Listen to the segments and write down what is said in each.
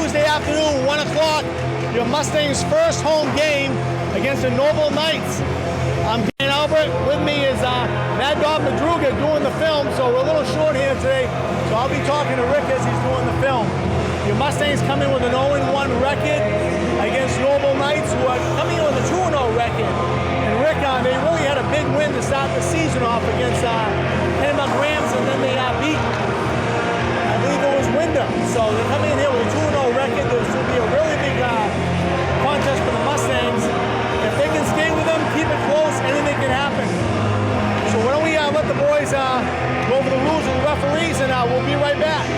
Tuesday afternoon, 1 o'clock, your Mustangs' first home game against the Noble Knights. I'm Dan Albert. With me is Mad Dog Madruga doing the film, so we're a little short here today. So I'll be talking to Rick as he's doing the film. Your Mustangs come in with an 0-1 record against Noble Knights, who are coming in with a 2-0 record. And Rick, they really had a big win to start the season off against Kennebunk Rams, and then they beat, I believe it was Wyndham. So they're coming in here with a 2-0 record. This will be a really big contest for the Mustangs. If they can stay with them, keep it close, anything can happen. So why don't we let the boys go over the rules and the referees, and we'll be right back.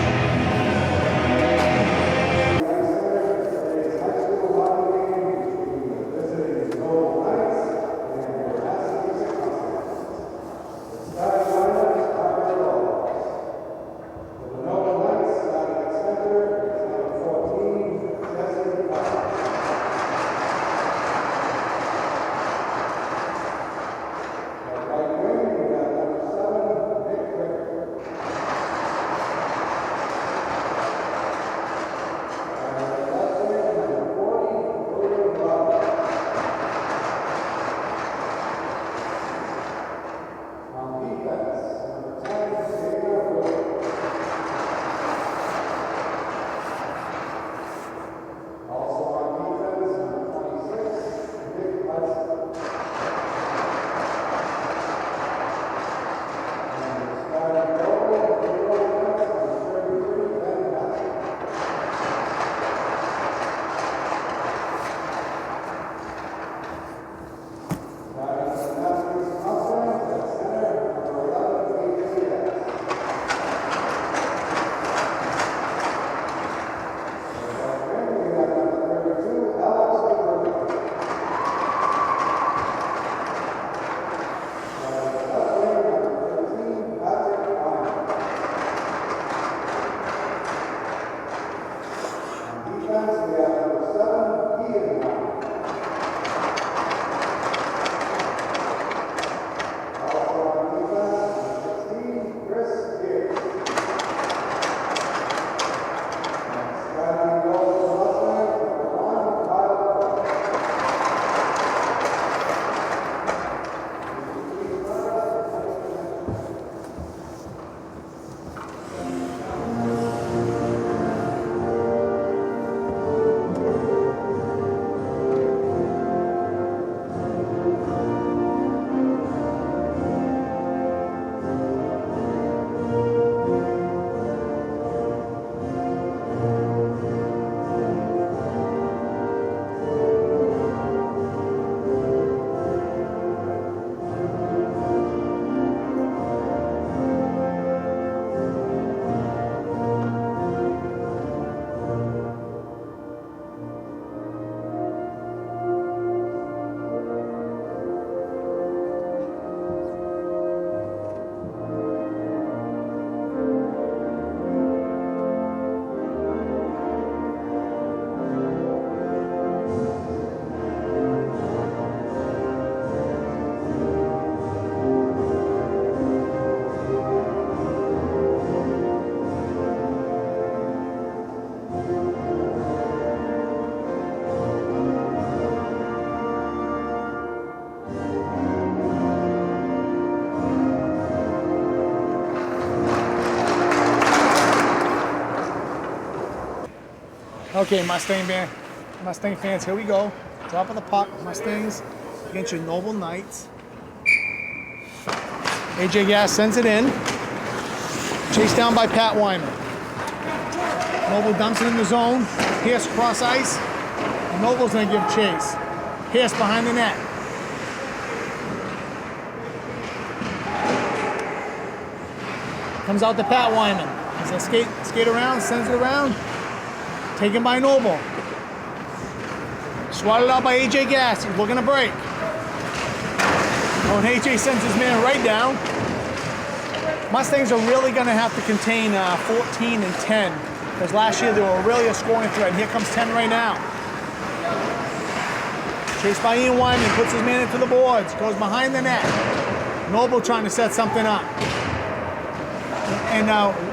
Okay, Mustang fans, here we go. Top of the puck, Mustangs against your Noble Knights. AJ Gass sends it in. Chased down by Pat Wyman. Noble dumps it in the zone. Pierce cross ice. And Noble's gonna give chase. Pierce behind the net. Comes out to Pat Wyman. As they skate around, sends it around. Taken by Noble. Swatted out by AJ Gass. He's looking to break. Oh, and AJ sends his man right down. Mustangs are really going to have to contain 14 and 10. Because last year they were really a scoring threat. And here comes 10 right now. Chased by Ian Wyman. Puts his man into the boards. Goes behind the net. Noble trying to set something up. And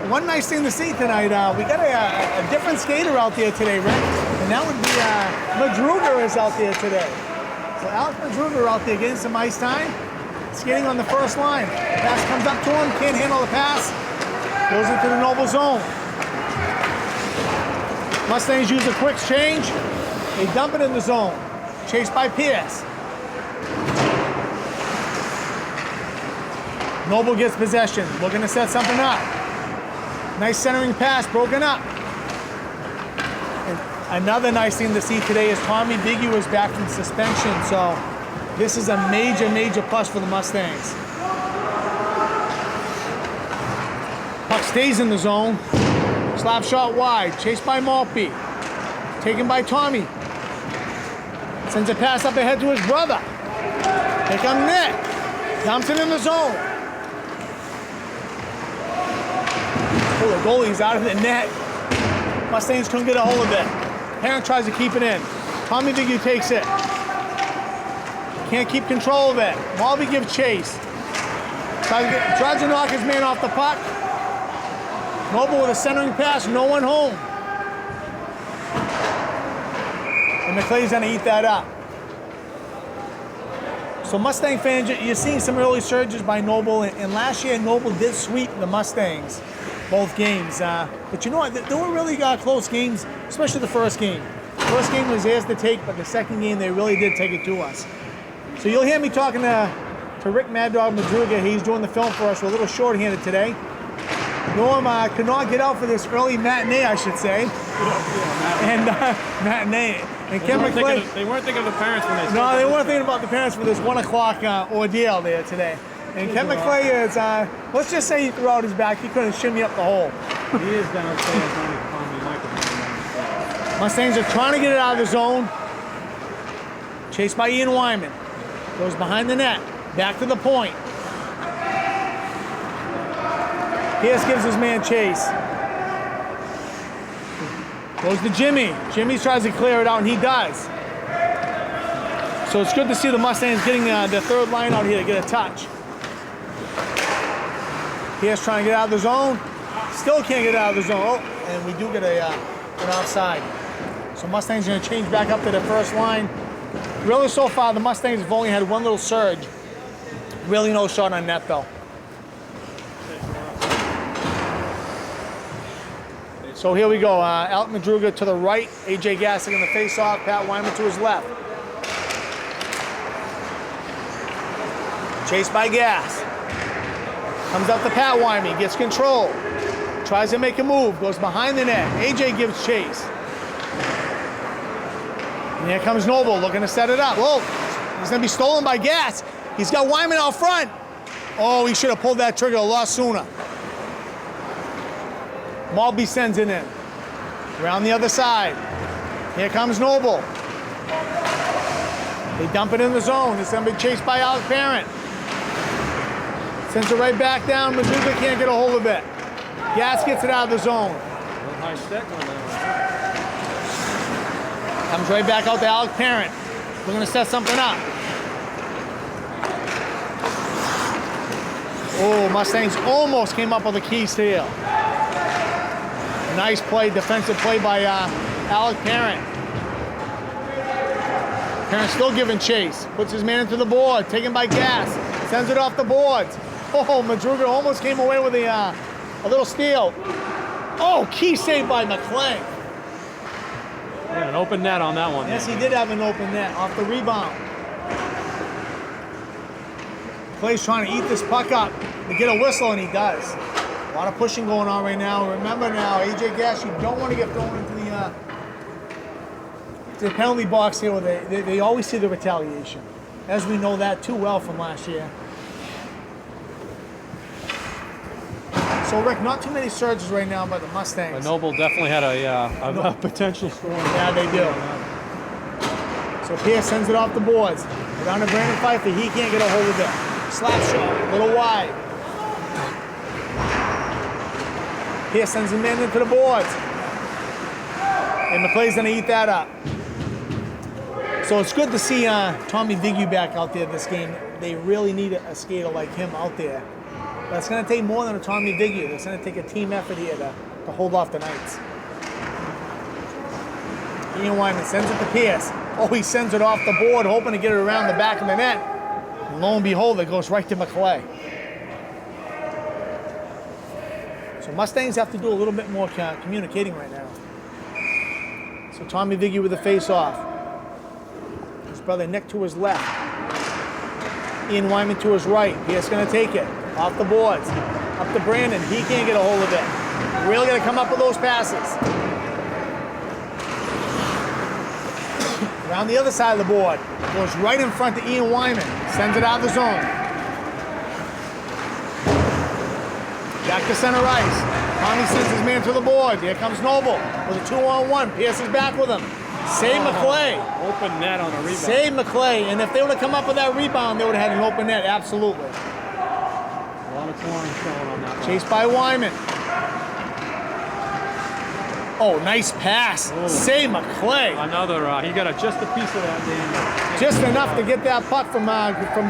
one nice thing to see tonight, we got a different skater out there today, Rick. And that would be Madruga is out there today. So Alex Madruga out there getting some ice time, skating on the first line. Pass comes up to him, can't handle the pass, goes into the Noble zone. Mustangs use a quick change. They dump it in the zone. Chased by Pierce. Noble gets possession, looking to set something up. Nice centering pass, broken up. And another nice thing to see today is Tommy Biggie was back from suspension, so this is a major, major plus for the Mustangs. Puck stays in the zone. Slap shot wide, chased by Maltby. Taken by Tommy. Sends a pass up ahead to his brother. Here comes Nick. Dumps it in the zone. Oh, the goalie's out of the net. Mustangs couldn't get a hold of it. Parent tries to keep it in. Tommy Biggie takes it. Can't keep control of it. Maltby gives chase. Tries to knock his man off the puck. Noble with a centering pass, no one home. And McClay's gonna eat that up. So Mustang fans, you're seeing some early surges by Noble, and last year Noble did sweep the Mustangs, both games. But you know what, there were really close games, especially the first game. First game was theirs to take, but the second game they really did take it to us. So you'll hear me talking to Rick Mad Dog Madruga. He's doing the film for us. We're a little short-handed today. Norm could not get out for this early matinee, I should say. And matinee. And Ken McClay. They weren't thinking of the parents when they. No, they weren't thinking about the parents for this 1 o'clock ordeal there today. And Ken McClay is, let's just say he threw out his back. He couldn't shimmy up the hole. He is downstairs on the microphone. Mustangs are trying to get it out of the zone. Chased by Ian Wyman. Goes behind the net. Back to the point. Pierce gives his man chase. Goes to Jimmy. Jimmy tries to clear it out, and he does. So it's good to see the Mustangs getting the third line out here to get a touch. Pierce trying to get out of the zone. Still can't get out of the zone. Oh, and we do get an offside. So Mustangs are going to change back up to the first line. Really, so far, the Mustangs have only had one little surge. Really no shot on net, though. So here we go. Alec Madruga to the right. AJ Gassick in the face-off. Pat Wyman to his left. Chased by Gass. Comes up to Pat Wyman. Gets control. Tries to make a move. Goes behind the net. AJ gives chase. And here comes Noble looking to set it up. Whoa. He's going to be stolen by Gass. He's got Wyman out front. Oh, he should have pulled that trigger a lot sooner. Maltby sends it in. Around the other side. Here comes Noble. They dump it in the zone. It's going to be chased by Alec Parent. Sends it right back down. Madruga can't get a hold of it. Gass gets it out of the zone. High stick on that Comes right back out to Alec Parent. We're going to set something up. Oh, Mustangs almost came up with a key steal. Nice play, defensive play by Alec Parent. Parent still giving chase. Puts his man into the board. Taken by Gass. Sends it off the boards. Oh, Madruga almost came away with a little steal. Oh, key save by McClay. Yeah, an open net on that one. Yes, he did have an open net off the rebound. McClay's trying to eat this puck up to get a whistle, and he does. A lot of pushing going on right now. Remember now, AJ Gass, you don't want to get thrown into the penalty box here where they always see the retaliation. As we know that too well from last year. So Rick, not too many surges right now by the Mustangs. But Noble definitely had a potential score. Yeah, they do. So Pierce sends it off the boards. Down to Brandon Pfeiffer, he can't get a hold of it. Slap shot, a little wide. Pierce sends him into the boards. And McClay's going to eat that up. So it's good to see Tommy Biggie back out there this game. They really need a skater like him out there. But it's going to take more than a Tommy Vigil. It's going to take a team effort here to hold off the Knights. Ian Wyman sends it to Pierce. Oh, he sends it off the board, hoping to get it around the back of the net. And lo and behold, it goes right to McClay. So Mustangs have to do a little bit more communicating right now. So Tommy Vigil with the face-off. His brother Nick to his left. Ian Wyman to his right. Pierce going to take it. Off the boards. Up to Brandon. He can't get a hold of it. Really got to come up with those passes. Around the other side of the board. Goes right in front to Ian Wyman. Sends it out of the zone. Back to center ice. Tommy sends his man to the board. Here comes Noble with a 2-on-1. Pierce is back with him. Save McClay. Open net on a rebound. Save McClay. And if they would have come up with that rebound, they would have had an open net. Absolutely. A lot of chlorine showing on that. Chased by Wyman. Oh, nice pass. Oh. Save McClay. Another, he got just a piece of that, Daniel. Just enough to get that puck from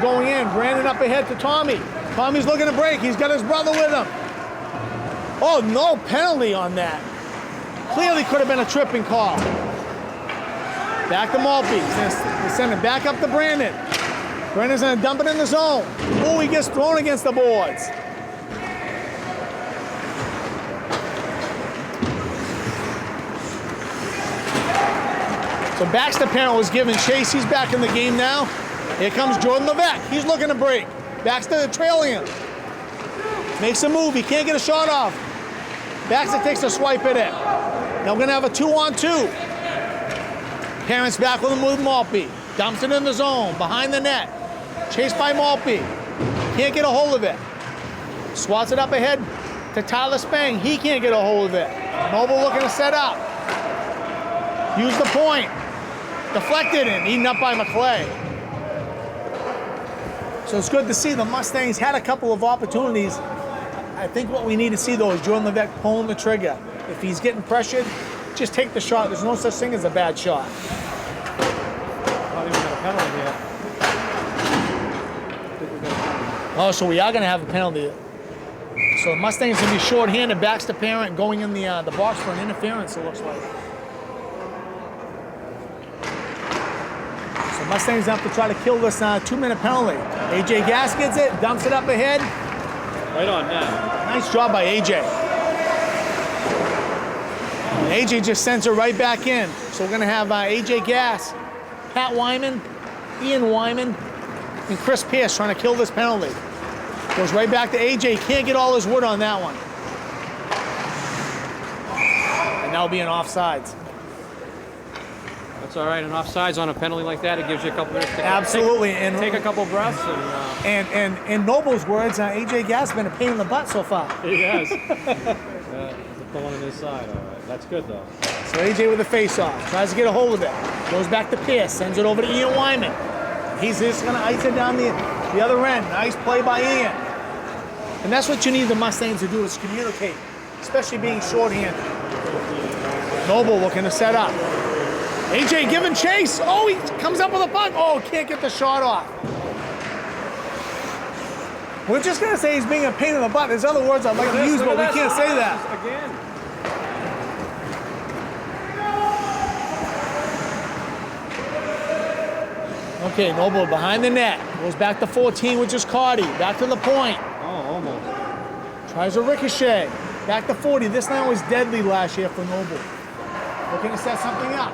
going in. Brandon up ahead to Tommy. Tommy's looking to break. He's got his brother with him. Oh, no penalty on that. Clearly could have been a tripping call. Back to Maltby. They send it back up to Brandon. Brandon's going to dump it in the zone. Oh, he gets thrown against the boards. So Baxter Parent was giving chase. He's back in the game now. Here comes Jordan Levesque. He's looking to break. Baxter trailing him. Makes a move. He can't get a shot off. Baxter takes a swipe at it. Now we're going to have a 2-on-2. Parents back with him with Maltby. Dumps it in the zone. Behind the net. Chased by Maltby. Can't get a hold of it. Swats it up ahead to Tyler Spang. He can't get a hold of it. Noble looking to set up. Use the point. Deflected and eaten up by McClay. So it's good to see the Mustangs had a couple of opportunities. I think what we need to see, though, is Jordan Levesque pulling the trigger. If he's getting pressured, just take the shot. There's no such thing as a bad shot. Oh, we got a penalty here. Oh, so we are going to have a penalty. So the Mustangs going to be short-handed. Baxter Parent going in the box for an interference, it looks like. So Mustangs have to try to kill this 2-minute penalty. AJ Gass gets it, dumps it up ahead. Right on net. Nice job by AJ. AJ just sends her right back in. So we're going to have AJ Gass, Pat Wyman, Ian Wyman, and Chris Pierce trying to kill this penalty. Goes right back to AJ. Can't get all his wood on that one. And that'll be an offsides. That's all right. An offsides on a penalty like that, it gives you a couple minutes to Absolutely. take a couple breaths. And in Noble's words, AJ Gass has been a pain in the butt so far. He has. The pulling on his side. All right. That's good, though. So AJ with the face-off. Tries to get a hold of it. Goes back to Pierce. Sends it over to Ian Wyman. He's just going to ice it down the other end. Nice play by Ian. And that's what you need the Mustangs to do, is communicate, especially being shorthanded. Noble looking to set up. AJ giving chase. Oh, he comes up with a puck. Oh, can't get the shot off. We're just going to say he's being a pain in the butt. There's other words I'd like to use, but we can't say that. Again. Okay, Noble behind the net. Goes back to 14, which is Cardi. Back to the point. Oh, almost. Tries a ricochet. Back to 40. This line was deadly last year for Noble. Looking to set something up.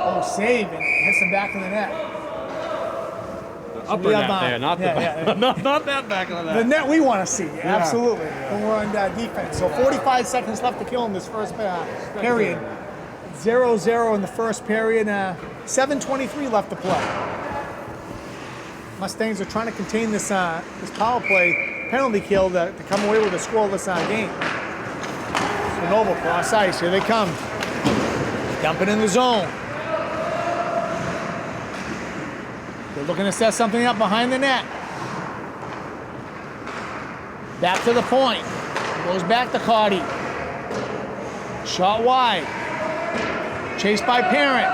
Oh, save, and hits him back in the net. Upper net there, not the back. Yeah. not that back of the net. The net we want to see, absolutely. When we're on defense. So 45 seconds left to kill in this first period. 0-0 in the first period. 7:23 left to play. Mustangs are trying to contain this power play penalty kill to come away with a scoreless game. So Noble cross ice. Here they come. Dump it in the zone. They're looking to set something up behind the net. Back to the point. Goes back to Cardi. Shot wide. Chased by Parent.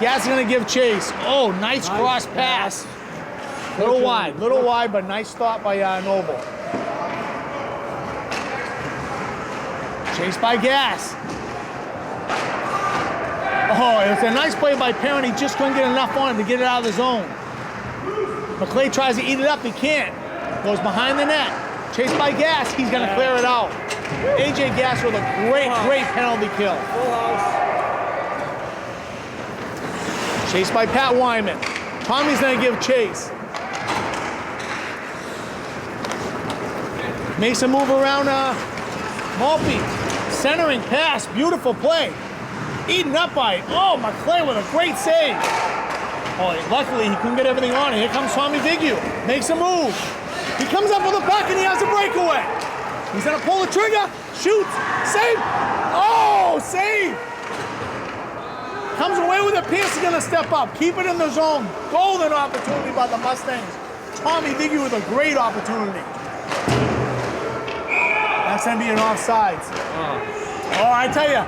Gass is going to give chase. Oh, nice cross pass. Little wide, but nice stop by Noble. Chased by Gas. Oh, it was a nice play by Parent. He just couldn't get enough on him to get it out of the zone. McClay tries to eat it up. He can't. Goes behind the net. Chased by Gas. He's going to clear it out. AJ Gas with a great penalty kill. Full house. Chased by Pat Wyman. Tommy's going to give chase. Makes a move around Maltby. Centering pass. Beautiful play. Eaten up by it. Oh, McClay with a great save. Oh, luckily he couldn't get everything on it. Here comes Tommy Vigu. Makes a move. He comes up with a puck and he has a breakaway. He's going to pull the trigger. Shoots. Save. Oh, save. Comes away with it. Pierce is going to step up. Keep it in the zone. Golden opportunity by the Mustangs. Tommy Vigu with a great opportunity. That's going to be an offsides. Oh, I tell you,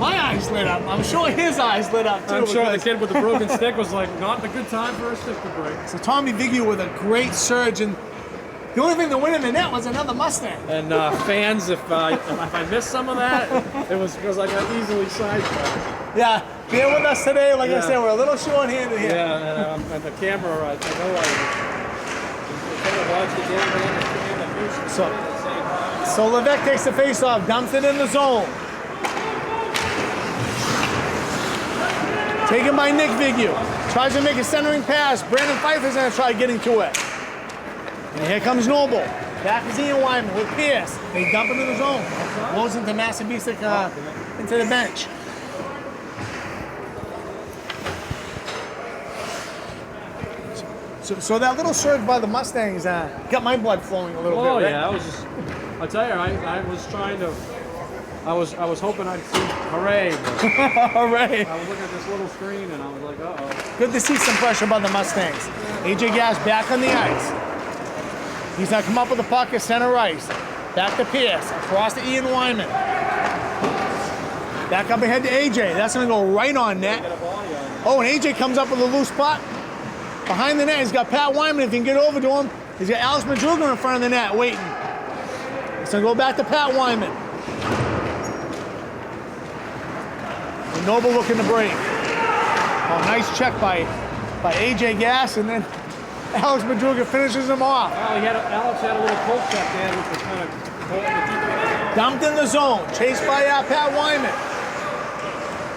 my eyes lit up. I'm sure his eyes lit up too. I'm sure the kid with the broken stick was like, not a good time for a stick to break. So Tommy Vigu with a great surge, and the only thing that went in the net was another Mustang. And fans, if I missed some of that, it was because I got easily sidetracked. Yeah, being with us today, like I said, we're a little short-handed here. Yeah, and the camera, I know I watched the game. So Levesque takes the face-off, dumps it in the zone. Taken by Nick Vigu. Tries to make a centering pass. Brandon Pfeiffer's going to try getting to it. And here comes Noble. Back is Ian Wyman with Pierce. They dump him in the zone. Blows into Massabesic into the bench. So that little surge by the Mustangs got my blood flowing a little bit. Oh right? yeah, I tell you, I was trying to. I was hoping I'd see hooray. Hooray. I was looking at this little screen and I was like, uh-oh. Good to see some pressure by the Mustangs. AJ Gas back on the ice. He's going to come up with the puck at center ice. Back to Pierce. Across to Ian Wyman. Back up ahead to AJ. That's going to go right on net. Oh, and AJ comes up with a loose puck. Behind the net, he's got Pat Wyman. If he can get over to him, he's got Alex Madruga in front of the net waiting. It's going to go back to Pat Wyman. And Noble looking to break. Oh, nice check by AJ Gas, and then Alex Madruga finishes him off. Well, Alex had a little poke check there, which was kind of holding the deep. Dumped in the zone, chased by Pat Wyman.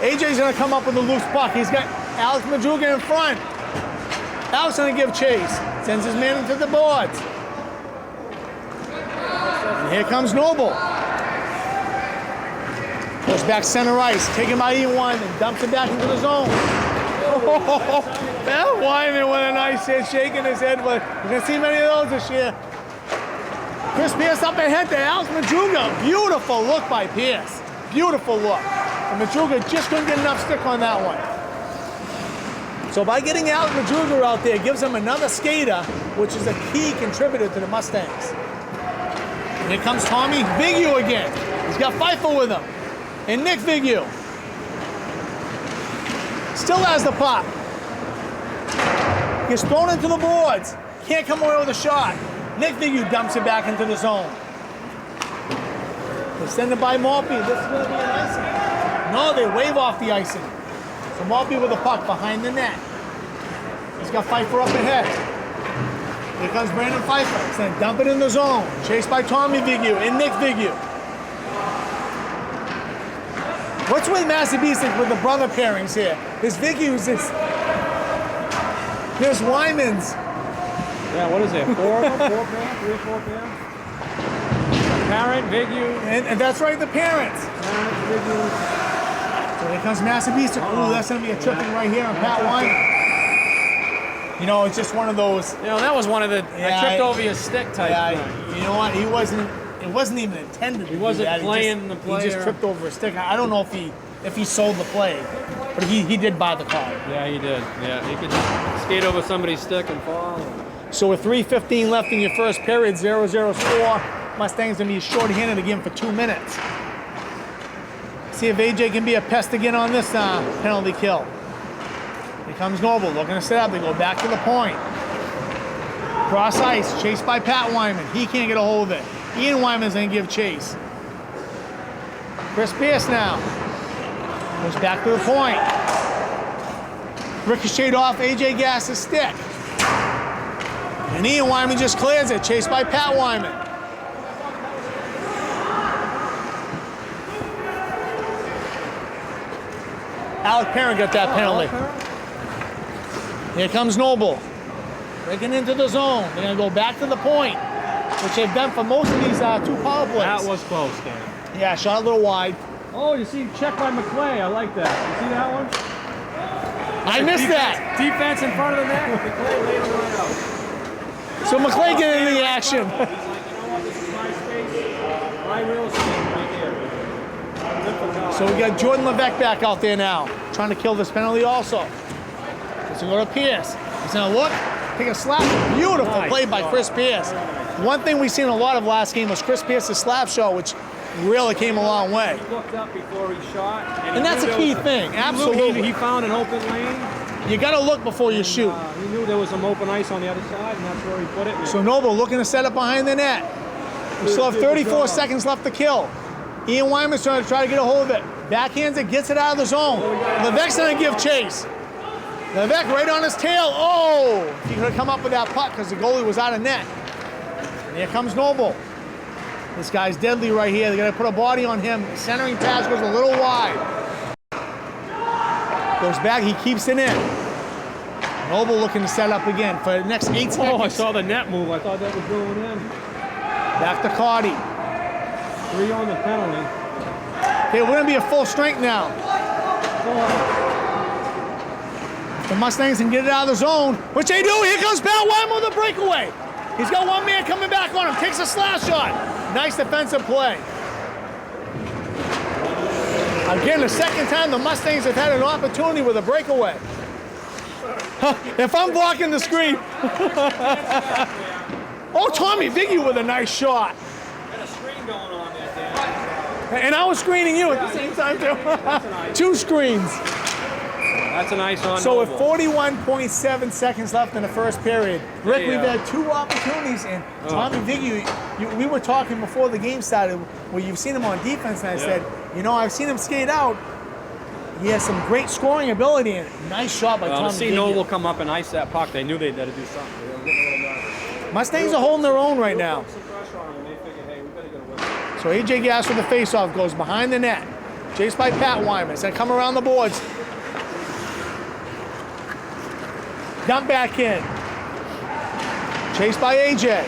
AJ's going to come up with a loose puck. He's got Alex Madruga in front. Alex going to give chase. Sends his man into the boards. And here comes Noble. Goes back center ice. Taken by Ian Wyman. Dumps it back into the zone. Oh, Pat Wyman with a nice hit. Shaking his head. But we're going to see many of those this year. Chris Pierce up ahead to Alex Madruga. Beautiful look by Pierce. Beautiful look. And Madruga just couldn't get enough stick on that one. So by getting Alex Madruga out there, gives him another skater, which is a key contributor to the Mustangs. And here comes Tommy Vigu again. He's got Pfeiffer with him. And Nick Vigu. Still has the puck. Gets thrown into the boards. Can't come away with a shot. Nick Vigu dumps it back into the zone. Extended by Maltby. This is going to be an icing. No, they wave off the icing. So Maltby with the puck behind the net. He's got Pfeiffer up ahead. Here comes Brandon Pfeiffer. He's going to dump it in the zone. Chased by Tommy Vigu and Nick Vigu. What's with Massabesic with the brother pairings here? There's Vigu's, there's Wyman's. Yeah, what is it? 4 of them? 4 pair? 3 or 4 pair? Parent, Vigu. And that's right, the parents. Parent, Vigu. So here comes Massabesic. Ooh, that's going to be a tripping right here on Pat Wyman. You know, it's just one of those. You know, that was one of the I tripped over your stick type thing. You know what? It wasn't even intended. He wasn't playing the player. He just tripped over a stick. I don't know if he sold the play, but he did buy the call. Yeah, he did. Yeah, he could just skate over somebody's stick and fall. So with 3:15 left in your first period, 0-0 score. Mustangs going to be short-handed again for 2 minutes. See if AJ can be a pest again on this penalty kill. Here comes Noble looking to set up. They go back to the point. Cross ice, chased by Pat Wyman. He can't get a hold of it. Ian Wyman's gonna give chase. Chris Pierce now. Goes back to the point. Ricocheted off AJ Gass's stick. And Ian Wyman just clears it, chased by Pat Wyman. Alec Perrin got that penalty. Here comes Noble. Breaking into the zone. They're going to go back to the point, which they've done for most of these 2 power plays. That was close, Dan. Yeah, shot a little wide. Oh, you see, check by McClay. I like that. You see that one? I missed that. Defense in front of the net. McClay laid him right out. So McClay getting in the action. He's like, you know what? This is my space. My real estate right here. So we got Jordan Levesque back out there now, trying to kill this penalty also. So go to Pierce. He's going to look, take a slap. Beautiful play by Chris Pierce. One thing we've seen a lot of last game was Chris Pierce's slap shot, which really came a long way. He looked up before he shot. And that's a key thing, absolutely. He found an open lane. You got to look before you shoot. He knew there was some open ice on the other side, and that's where he put it. So Noble looking to set up behind the net. We still have 34 seconds left to kill. Ian Wyman's trying to get a hold of it. Backhands it, gets it out of the zone. Levesque's going to give chase. Levesque right on his tail. Oh! He could have come up with that puck because the goalie was out of net. And here comes Noble. This guy's deadly right here. They're going to put a body on him. Centering pass goes a little wide. Goes back. He keeps it in. Noble looking to set up again for the next 8 seconds. Oh, I saw the net move. I thought that was going in. Back to Cardi. 3 on the penalty. Okay, we're going to be at full strength now. The Mustangs can get it out of the zone, which they do. Here comes Pat Wyman with a breakaway. He's got one man coming back on him. Takes a slash shot. Nice defensive play. Again, the second time the Mustangs have had an opportunity with a breakaway. If I'm blocking the screen. Oh, Tommy Viggy with a nice shot. Got a screen going on there, Dan. And I was screening you at the same time, too. 2 screens. That's a nice on. So with 41.7 seconds left in the first period, Rick, we've had 2 opportunities, and Tommy Viggy, we were talking before the game started, where you've seen him on defense, and I said, you know, I've seen him skate out. He has some great scoring ability, and nice shot by Tommy Viggy. To see Noble come up and ice that puck, they knew they'd had to do something. They were getting a little nervous. Mustangs are holding their own right now. Some pressure on them, and they figured, hey, we better get a win. So AJ Gass with the faceoff goes behind the net, chased by Pat Wyman. It's gonna come around the boards. Dump back in. Chased by AJ.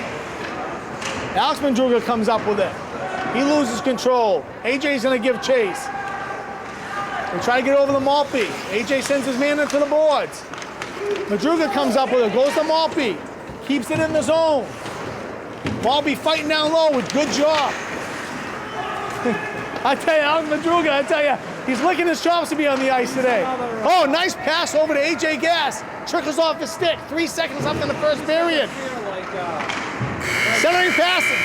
Alex Madruga comes up with it. He loses control. AJ's gonna give chase. They try to get over the Maltby. AJ sends his man into the boards. Madruga comes up with it, goes to Maltby. Keeps it in the zone. Maltby fighting down low with good job. I tell you, Alex Madruga, I tell you, he's licking his chops to be on the ice today. Oh, nice pass over to AJ Gass. Trickles off his stick. 3 seconds left in the first period. Centering passing.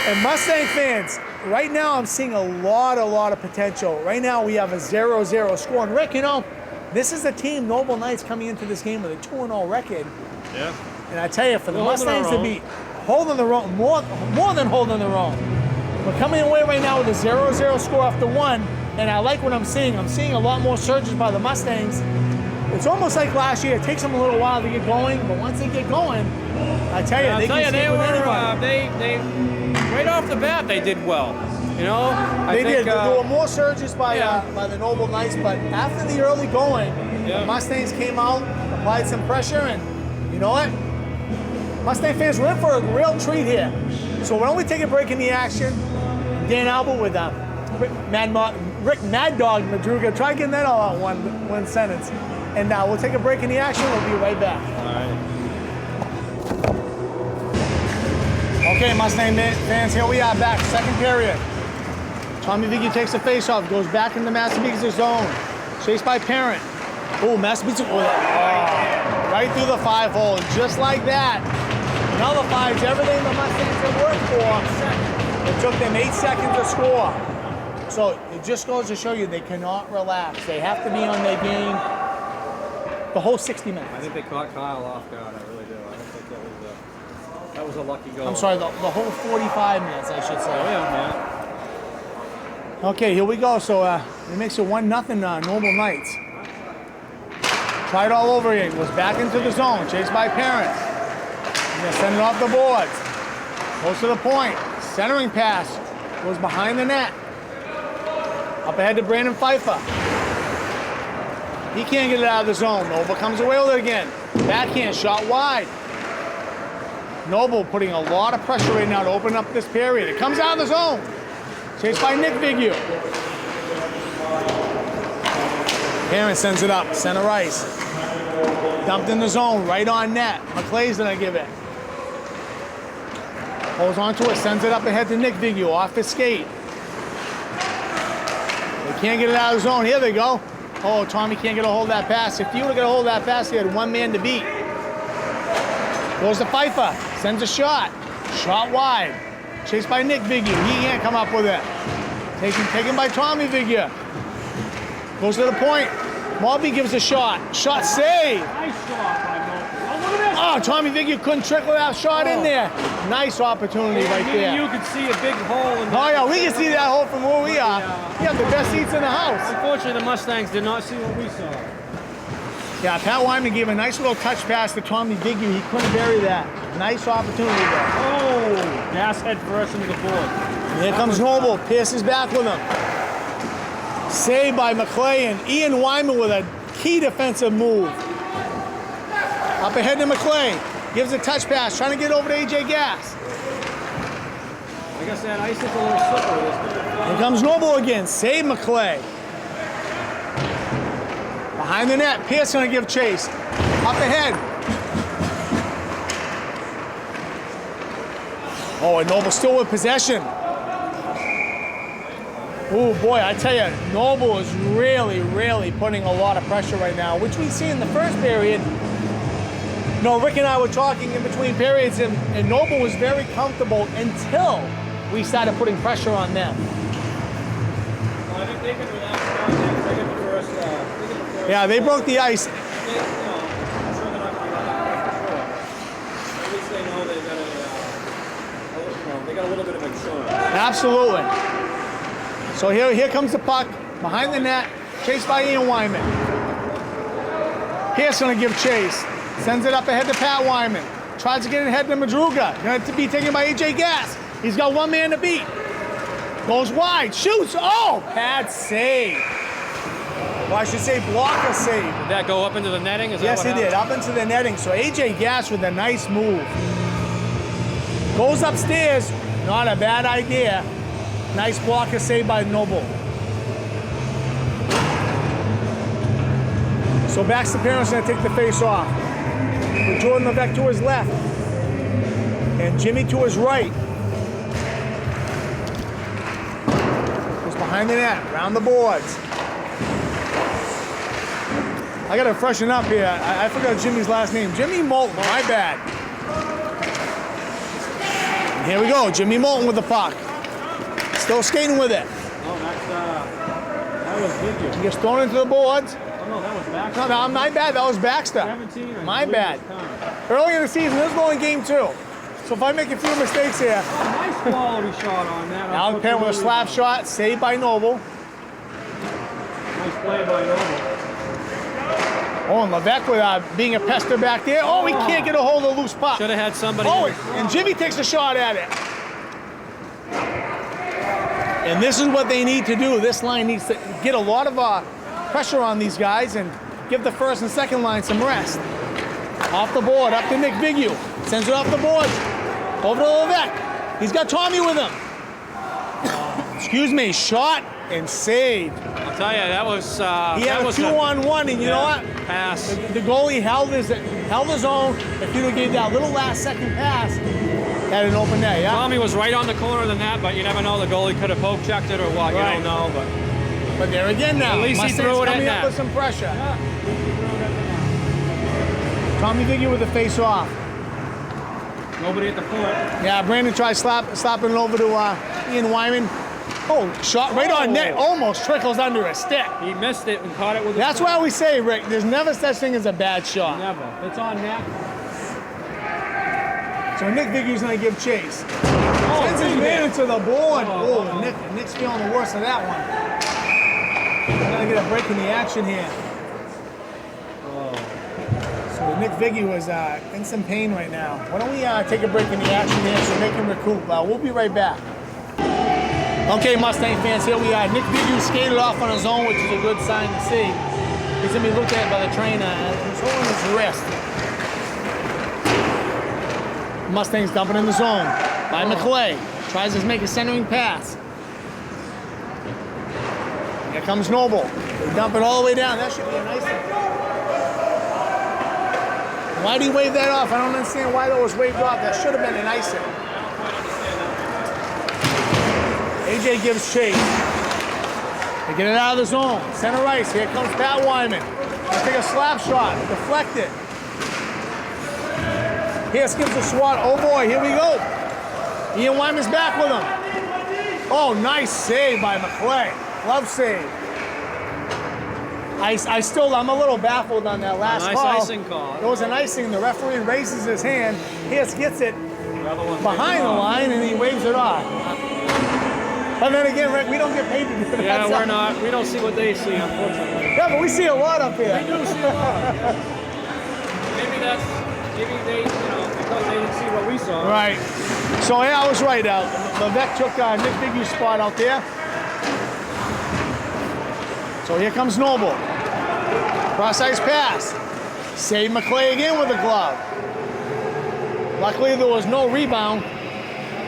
And Mustang fans, right now I'm seeing a lot of potential. Right now we have a 0-0 score. And Rick, you know, this is a team, Noble Knights, coming into this game with a 2-0 record. Yeah. And I tell you, for the Mustangs to be holding their own, more than holding their own. We're coming away right now with a 0-0 score after 1, and I like what I'm seeing. I'm seeing a lot more surges by the Mustangs. It's almost like last year. It takes them a little while to get going, but once they get going, I tell you, they can stick with anybody. They right off the bat, they did well. You know, They did. There were more surges by the Noble Knights, but after the early going, the Mustangs came out, applied some pressure, and you know what? Mustang fans, we're in for a real treat here. So why don't we take a break in the action? Dan Albert with Rick Mad Dog Madruga. Try getting that all out one sentence. And now we'll take a break in the action. We'll be right back. All right. Okay, Mustang fans, here we are back. Second period. Tommy Viggy takes the face-off, goes back into Massabesic's zone. Chased by Parent. Oh, Massabesic. Right through the 5-hole. Just like that. Another 5's everything the Mustangs have worked for. It took them 8 seconds to score. So it just goes to show you they cannot relax. They have to be on their game. the whole 60 minutes. I think they caught Kyle off guard. I really do. I don't think that was a lucky goal. I'm sorry, the whole 45 minutes, I should say. Oh yeah, man. Okay, here we go. So it makes it 1-0 Noble Knights. Try it all over again. Goes back into the zone. Chased by Parents. Gonna send it off the boards. Close to the point. Centering pass. Goes behind the net. Up ahead to Brandon Pfeiffer. He can't get it out of the zone. Noble comes away with it again. Backhand shot wide. Noble putting a lot of pressure right now to open up this period. It comes out of the zone. Chased by Nick Vignew. Parent sends it up. Center ice. Dumped in the zone. Right on net. McClay's gonna give it. Holds onto it. Sends it up ahead to Nick Vignew. Off his skate. They can't get it out of the zone. Here they go. Oh, Tommy can't get a hold of that pass. If he would have got a hold of that pass, he had one man to beat. Goes to Pfeiffer. Sends a shot. Shot wide. Chased by Nick Vignew. He can't come up with it. Taken by Tommy Vignew. Goes to the point. Malby gives a shot. Shot save. Nice shot by Noble. Oh, look at this. Oh, Tommy Vignew couldn't trickle that shot in there. Nice opportunity right there. You could see a big hole in Oh yeah, we can see that hole from where we are. We have the best seats in the house. Unfortunately, the Mustangs did not see what we saw. Yeah, Pat Wyman gave a nice little touch pass to Tommy Vignew. He couldn't bury that. Nice opportunity there. Oh, gas head first into the board. Here comes Noble. Pierce is back with him. Saved by McClay and Ian Wyman with a key defensive move. Up ahead to McClay. Gives a touch pass, trying to get over to AJ Gass. Like I said, ice is a little slippery. Here comes Noble again. Save McClay. Behind the net, Pierce gonna give chase. Up ahead. Oh, and Noble still with possession. Oh boy, I tell you, Noble is really putting a lot of pressure right now, which we see in the first period. No, Rick and I were talking in between periods, and Noble was very comfortable until we started putting pressure on them. Well, I think they can relax down there. They get the first. Yeah, they broke the ice. I'm sure they're not going to be like that. At least they know they got a little bit of insurance. Absolutely. So here comes the puck behind the net, chased by Ian Wyman. Pierce gonna give chase. Sends it up ahead to Pat Wyman. Tries to get it ahead to Madruga. Gonna be taken by AJ Gass. He's got one man to beat. Goes wide, shoots. Oh, Pat save. Well, I should say blocker save. Did that go up into the netting? Yes, it did. Up into the netting. So AJ Gass with a nice move. Goes upstairs. Not a bad idea. Nice blocker save by Noble. So Baxter Parent's gonna take the face off. With Jordan Levesque to his left. And Jimmy to his right. Goes behind the net, round the boards. I gotta freshen up here. I forgot Jimmy's last name. Jimmy Moulton, my bad. And here we go, Jimmy Moulton with the puck. Still skating with it. Oh, that was Vignew. He gets thrown into the boards. Oh, no, that was Baxter. No, my bad, that was Baxter. 17, I My believe bad. it's time. Early in the season, this is only game 2. So if I make a few mistakes here, Oh, nice quality shot on that. Alec Parent with a slap shot, saved by Noble. Nice play by Noble. Oh, and Levesque with being a pester back there. Oh, he can't get a hold of the loose puck. Should have had somebody. Oh, and Jimmy takes a shot at it. And this is what they need to do. This line needs to get a lot of pressure on these guys and give the first and second line some rest. Off the board, up to Nick Vignew. Sends it off the board. Over to Levesque. He's got Tommy with him. Excuse me, shot and saved. I'll tell you, that was. He had a 2-on-1, and you know what? Pass. The goalie held his own. If you'd have gave that little last second pass, had an open net, yeah? Tommy was right on the corner of the net, but you never know. The goalie could have poke checked it or what. Right. You don't know, But there again now. At least he Mustangs threw it at coming up net. with some pressure. Tommy Vignew with the face off. Nobody at the point. Yeah, Brandon tried slapping it over to Ian Wyman. Oh, shot right on net. Almost trickles under a stick. He missed it and caught it with. That's why we say, Rick, there's never such thing as a bad shot. Never. It's on net. So Nick Viggy's gonna give chase. Sends his man into the board. Oh, Nick's feeling the worst of that one. We're gonna get a break in the action here. So Nick Viggy was in some pain right now. Why don't we take a break in the action here so Nick can recoup? We'll be right back. Okay, Mustang fans, here we are. Nick Viggy skated off on his own, which is a good sign to see. He's gonna be looked at by the trainer. He's holding his wrist. Mustang's dumping in the zone by McClay. Tries to make a centering pass. Here comes Noble. They dump it all the way down. That should be a nice one. Why'd he wave that off? I don't understand why that was waved off. That should have been an icing. AJ gives chase. They get it out of the zone. Center ice. Here comes Pat Wyman. They take a slap shot. Deflect it. Here skips a swat. Oh boy, here we go. Ian Wyman's back with him. Oh, nice save by McClay. Love save. I'm a little baffled on that last call. Nice icing call. There was an icing. The referee raises his hand. Hiss gets it behind the line and he waves it off. But then again, Rick, we don't get paid to do that. Yeah, we're not. We don't see what they see, unfortunately. Yeah, but we see a lot up here. We do see a lot. Maybe they, because they didn't see what we saw. Right. So yeah, I was right out. Levesque took Nick Viggy's spot out there. So here comes Noble. Cross ice pass. Save McClay again with the glove. Luckily there was no rebound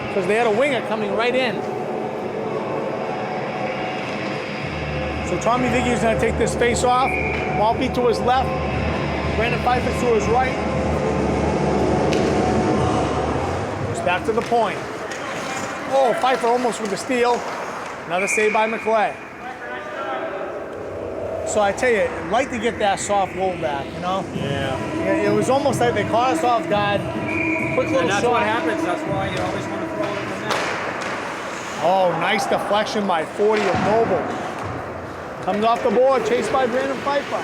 because they had a winger coming right in. So Tommy Viggy's gonna take this face off. Maltby to his left. Brandon Pfeiffer to his right. Goes back to the point. Oh, Pfeiffer almost with the steal. Another save by McClay. So I tell you, I'd like to get that soft roll back, Yeah. It was almost like they caught us off guard. Quick little and that's shot. what happens. That's why you always want to throw it in the net. Oh, nice deflection by 40 of Noble. Comes off the board, chased by Brandon Pfeiffer.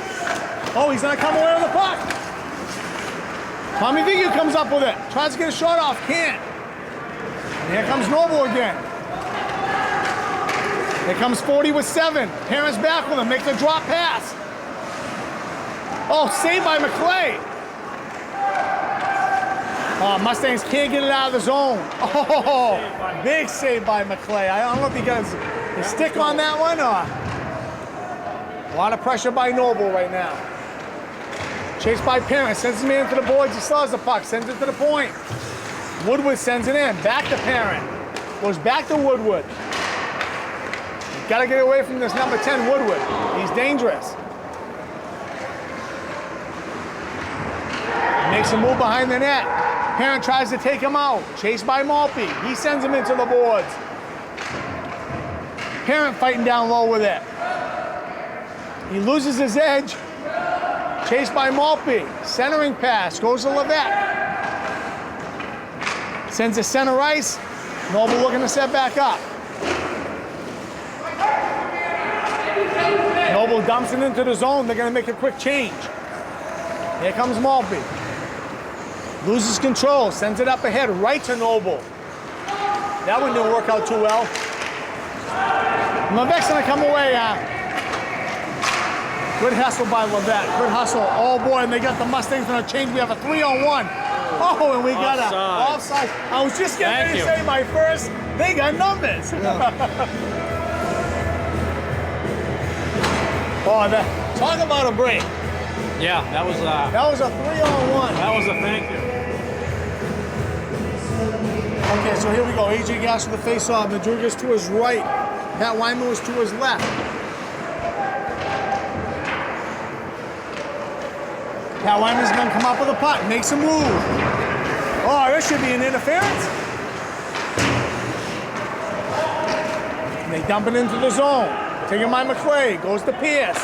Oh, he's gonna come away with the puck. Tommy Viggy comes up with it. Tries to get a shot off, can't. And here comes Noble again. Here comes 40 with 7. Parents back with him, makes a drop pass. Oh, saved by McClay. Oh, Mustangs can't get it out of the zone. Oh, big save by McClay. I don't know if he got his stick on that one or. A lot of pressure by Noble right now. Chased by Parent, sends his man to the boards, he still has the puck, sends it to the point. Woodward sends it in, back to Parent. Goes back to Woodward. Got to get away from this number 10 Woodward. He's dangerous. Makes a move behind the net. Parent tries to take him out. Chased by Maltby. He sends him into the boards. Parent fighting down low with it. He loses his edge. Chased by Maltby. Centering pass. Goes to Levesque. Sends a center ice. Noble looking to set back up. Noble dumps it into the zone. They're going to make a quick change. Here comes Maltby. Loses control. Sends it up ahead. Right to Noble. That one didn't work out too well. Levesque's going to come away. Good hustle by Levesque. Good hustle. Oh boy, and they got the Mustangs going to change. We have a 3-on-1. Oh, and we got a offside. I was just getting ready to say my first. They got numbers. Oh, talk about a break. Yeah, that was a 3-on-1. That was a thank you. Okay, so here we go. AJ Gass with the face-off. Madruga's to his right. Pat Wyman was to his left. Pat Wyman's gonna come up with a puck, makes a move. Oh, this should be an interference. And they dump it into the zone. Taken by McClay, goes to Pierce.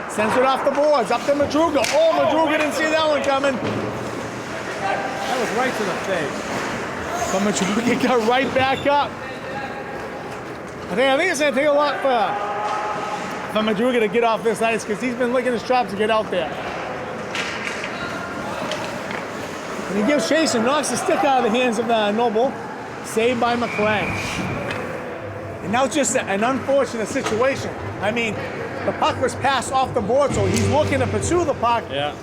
Sends it off the boards, up to Madruga. Oh, Madruga didn't see that one coming. That was right to the face. But Madruga got right back up. I think it's going to take a lot for Madruga to get off this ice because he's been licking his chops to get out there. And he gives chase and knocks the stick out of the hands of Noble. Saved by McClay. And now it's just an unfortunate situation. I mean, the puck was passed off the board, so he's looking to pursue the puck. Yeah.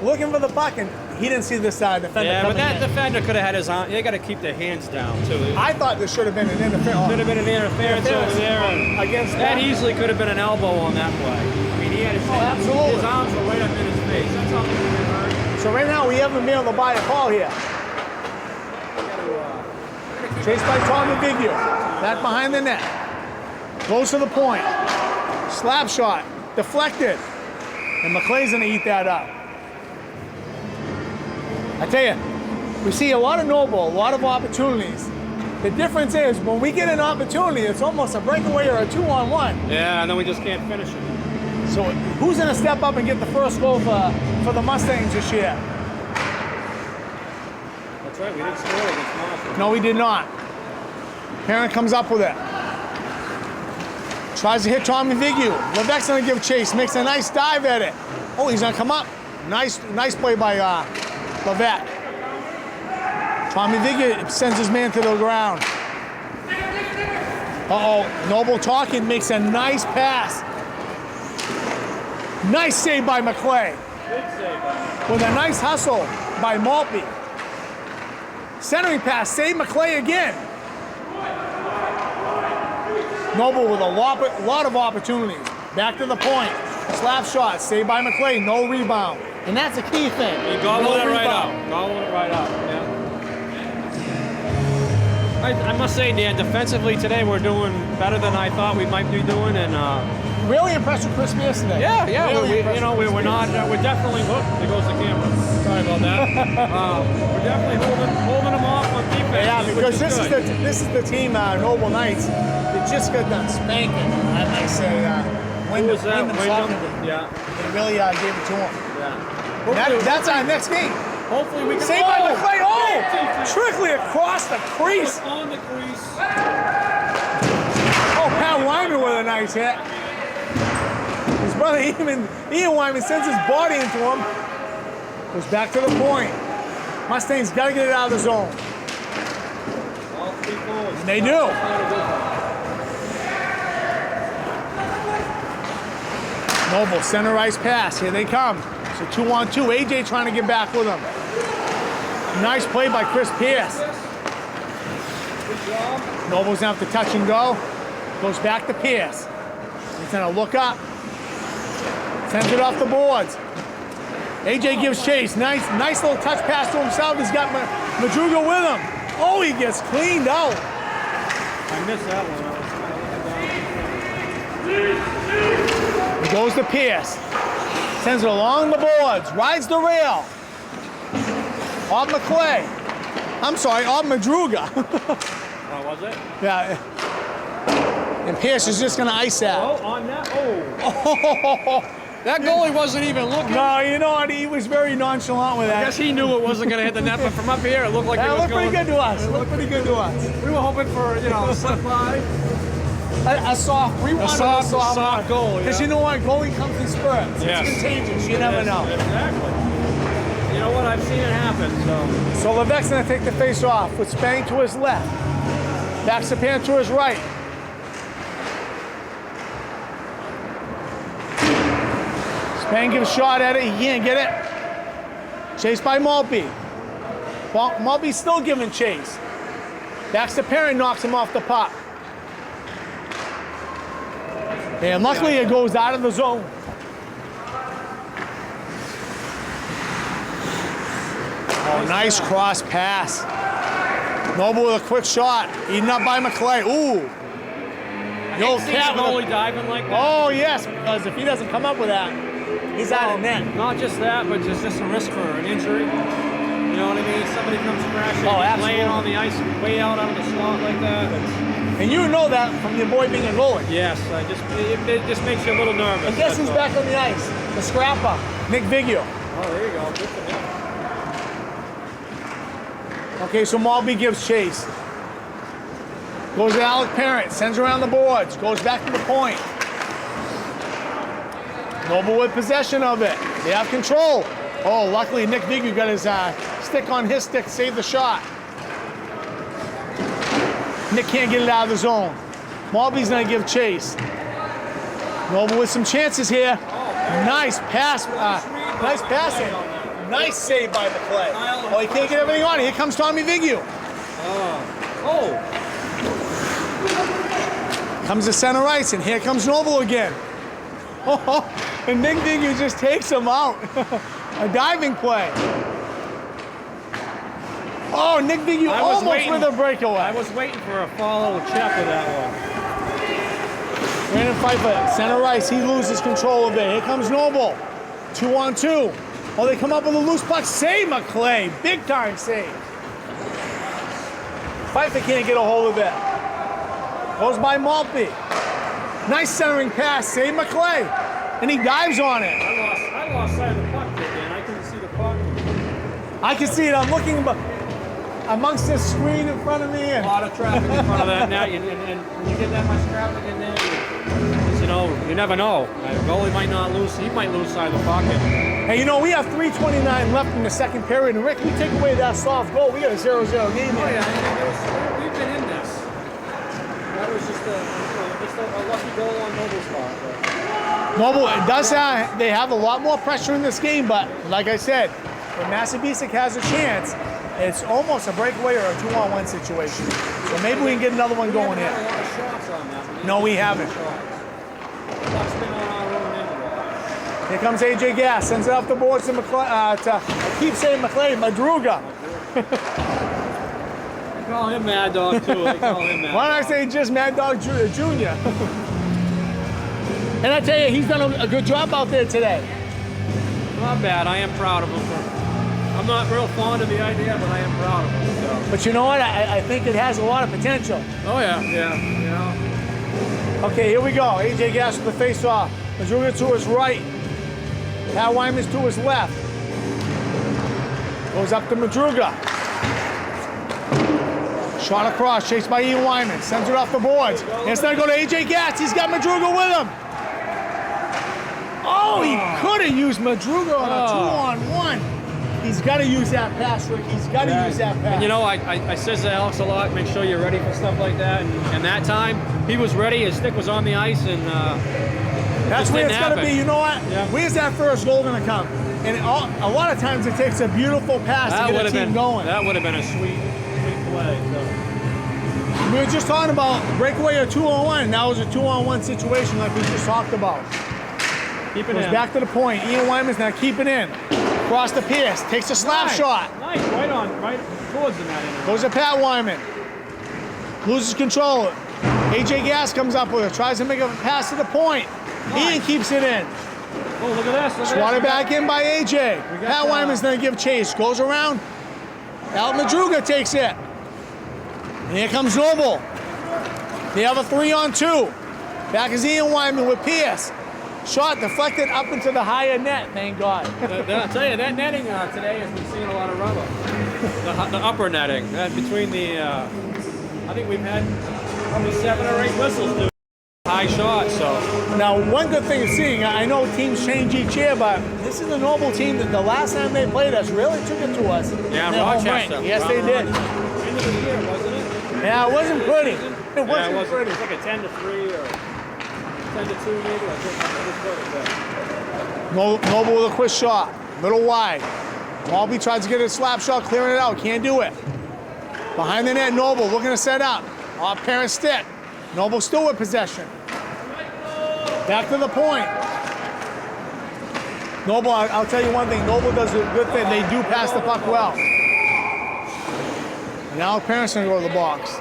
Looking for the puck, and he didn't see this defender. Yeah, but that in. defender could have had his arm. They got to keep their hands down too. I thought this should have been an interference. Could have been an interference over there, and against that easily could have been an elbow on that play. I mean, he had his, absolutely. His arms were right up in his face. That's all he could have hurt. So right now we haven't been able to buy a call here. Chased by Tommy Biggie. Back behind the net. Goes to the point. Slap shot. Deflected. And McClay's going to eat that up. I tell you, we see a lot of Noble, a lot of opportunities. The difference is when we get an opportunity, it's almost a breakaway or a 2-on-1. Yeah, and then we just can't finish it. So who's going to step up and get the first goal for the Mustangs this year? That's right, we didn't score against Monster. No, we did not. Parent comes up with it. Tries to hit Tommy Vigu. Levesque's going to give chase. Makes a nice dive at it. Oh, he's going to come up. Nice play by Levesque. Tommy Vigu sends his man to the ground. Uh-oh. Noble talking makes a nice pass. Nice save by McClay. Good save by him. With a nice hustle by Maltby. Centering pass, save McClay again. Noble with a lot of opportunities. Back to the point. Slap shot, saved by McClay, no rebound. And that's a key thing. He gobbled it right up. Gobbled it right up, yeah. I must say, Dan, defensively today we're doing better than I thought we might be doing, and really impressed with Chris Pierce today. yeah, Really we're not, we're definitely hooked. There goes the camera. Sorry about that. We're definitely holding them off on defense. Yeah, because which is this is the team, Noble Knights, that just got done spanking. I might say, Wyndham Soccer. Yeah. They really gave it to him. Yeah. That's our next game. Hopefully we can. Saved by McClay. Oh! Trickley across the crease. On the crease. Oh, Pat Wyman with a nice hit. His brother Ian Wyman sends his body into him. Goes back to the point. Mustangs got to get it out of the zone. And they do. Noble, center ice pass. Here they come. It's a 2-on-2. AJ trying to get back with him. Nice play by Chris Pierce. Noble's going to have to touch and go. Goes back to Pierce. He's going to look up. Sends it off the boards. AJ gives chase. Nice little touch pass to himself. He's got Madruga with him. Oh, he gets cleaned out. I missed that one. He goes to Pierce. Sends it along the boards. Rides the rail. Off McClay. I'm sorry, off Madruga. Oh, was it? Yeah. And Pierce is just going to ice that. Oh, on that. Oh. That goalie wasn't even looking. No, you know what? He was very nonchalant with that. I guess he knew it wasn't going to hit the net, but from up here, it looked like it was looked pretty good to us. It looked pretty good to us. We were hoping for, a slip by. A soft. We wanted a soft goal. Because you know what? Goalie comes in spurts. Yes. It's contagious. You never know. Exactly. You know what? I've seen it happen. So Levesque's going to take the face off with Spang to his left. Back Sapan to his right. Spang gives a shot at it. He can't get it. Chased by Maltby. Maltby's still giving chase. Back to Perrin, knocks him off the puck. And luckily it goes out of the zone. Oh, nice cross pass. Noble with a quick shot. Eaten up by McClay. Ooh. The old cat goalie diving like that. Oh, yes, because if he doesn't come up with that, he's out of net. Not just that, but just a risk for an injury. You know what I mean? Somebody comes crashing, laying on the ice way out of the slot like that. And you know that from your boy being a goalie. Yes, it just makes you a little nervous. And guess who's back on the ice? The scrapper, Nick Vigio. Oh, there you go. Good for him. Okay, so Maltby gives chase. Goes to Alec Parent, sends around the boards, goes back to the point. Noble with possession of it. They have control. Oh, luckily Nick Vigu got his stick on his stick, saved the shot. Nick can't get it out of the zone. Malby's gonna give chase. Noble with some chances here. Nice pass, nice passing. Nice save by McClay. Oh, he can't get everything on it. Here comes Tommy Vigu. Comes to center ice, and here comes Noble again. Oh, and Nick Vigu just takes him out. A diving play. Oh, Nick Vigu almost with a breakaway. I was waiting for a follow check with that one. Brandon Pfeiffer, center ice, he loses control of it. Here comes Noble, 2-on-2. Oh, they come up with a loose puck. Save McClay, big time save. Pfeiffer can't get a hold of it. Goes by Maltby. Nice centering pass, save McClay. And he dives on it. I lost sight of the puck there, man. I couldn't see the puck. I can see it, I'm looking amongst this screen in front of me. A lot of traffic in front of that net, and when you get that much traffic in there, you never know. The goalie might not lose, he might lose sight of the puck. Hey, we have 3:29 left in the second period, and Rick, we take away that soft goal, we got a 0-0 game here. Oh yeah, we've been in this. That was just a lucky goal on Noble's part. Noble, it does they have a lot more pressure in this game, but like I said, when Massabesic has a chance, it's almost a breakaway or a 2-on-1 situation. So maybe we can get another one going here. A lot of shots on that. No, we haven't. Puck's been on our own anyway. Here comes AJ Gass, sends it off the boards to McClay, I keep saying McClay, Madruga. They call him Mad Dog too. They call him Mad Why don't I say just Mad Dog Jr.? And I tell you, he's done a good job out there today. Not bad. I am proud of him. I'm not real fond of the idea, but I am proud of him. So. But you know what? I think it has a lot of potential. Oh yeah. Okay, here we go. AJ Gass with the face-off. Madruga to his right. Pat Wyman's to his left. Goes up to Madruga. Shot across, chased by Ian Wyman. Sends it off the boards. Instead of go to AJ Gass, he's got Madruga with him. Oh, he could have used Madruga on a 2-on-1. He's got to use that pass, Rick. He's got to use that pass. And I says to Alex a lot, make sure you're ready for stuff like that. And that time, he was ready. His stick was on the ice, and that's where it's got to be. You know what? Yeah. Where's that first goal going to come? And a lot of times it takes a beautiful pass to get a team going. That would have been a sweet play. So. We were just talking about breakaway or 2-on-1. Now it's a 2-on-1 situation like we just talked about. Keep it Goes in. back to the point. Ian Wyman's now keeping in. Across the Pierce. Takes a slap shot. Nice. Right towards the net. Goes to Pat Wyman. Loses control. AJ Gass comes up with it. Tries to make a pass to the point. Nice. Ian keeps it in. Oh, look at this. Swatted back in by AJ. Pat Wyman's going to give chase. Goes around. Al Madruga takes it. And here comes Noble. They have a 3-on-2. Back is Ian Wyman with Pierce. Shot deflected up into the higher net, thank God. I'll tell you, that netting today has been seeing a lot of rubber. The upper netting. Between the, I think we've had probably 7 or 8 whistles to high shots. So now, one good thing is seeing, I know teams change each year, but this is a Noble team that the last time they played us really took it to us. Yeah, Rochester. Yes, they did. End of the year, wasn't it? Yeah, it wasn't pretty. It wasn't pretty. It was like a 10-3 or 10-2 maybe. I think Noble with a quick shot. Middle wide. Malby tries to get a slap shot, clearing it out. Can't do it. Behind the net, Noble looking to set up. Off Parent stick. Noble still with possession. Back to the point. Noble, I'll tell you one thing. Noble does a good thing. They do pass the puck well. Now Parent's going to go to the box.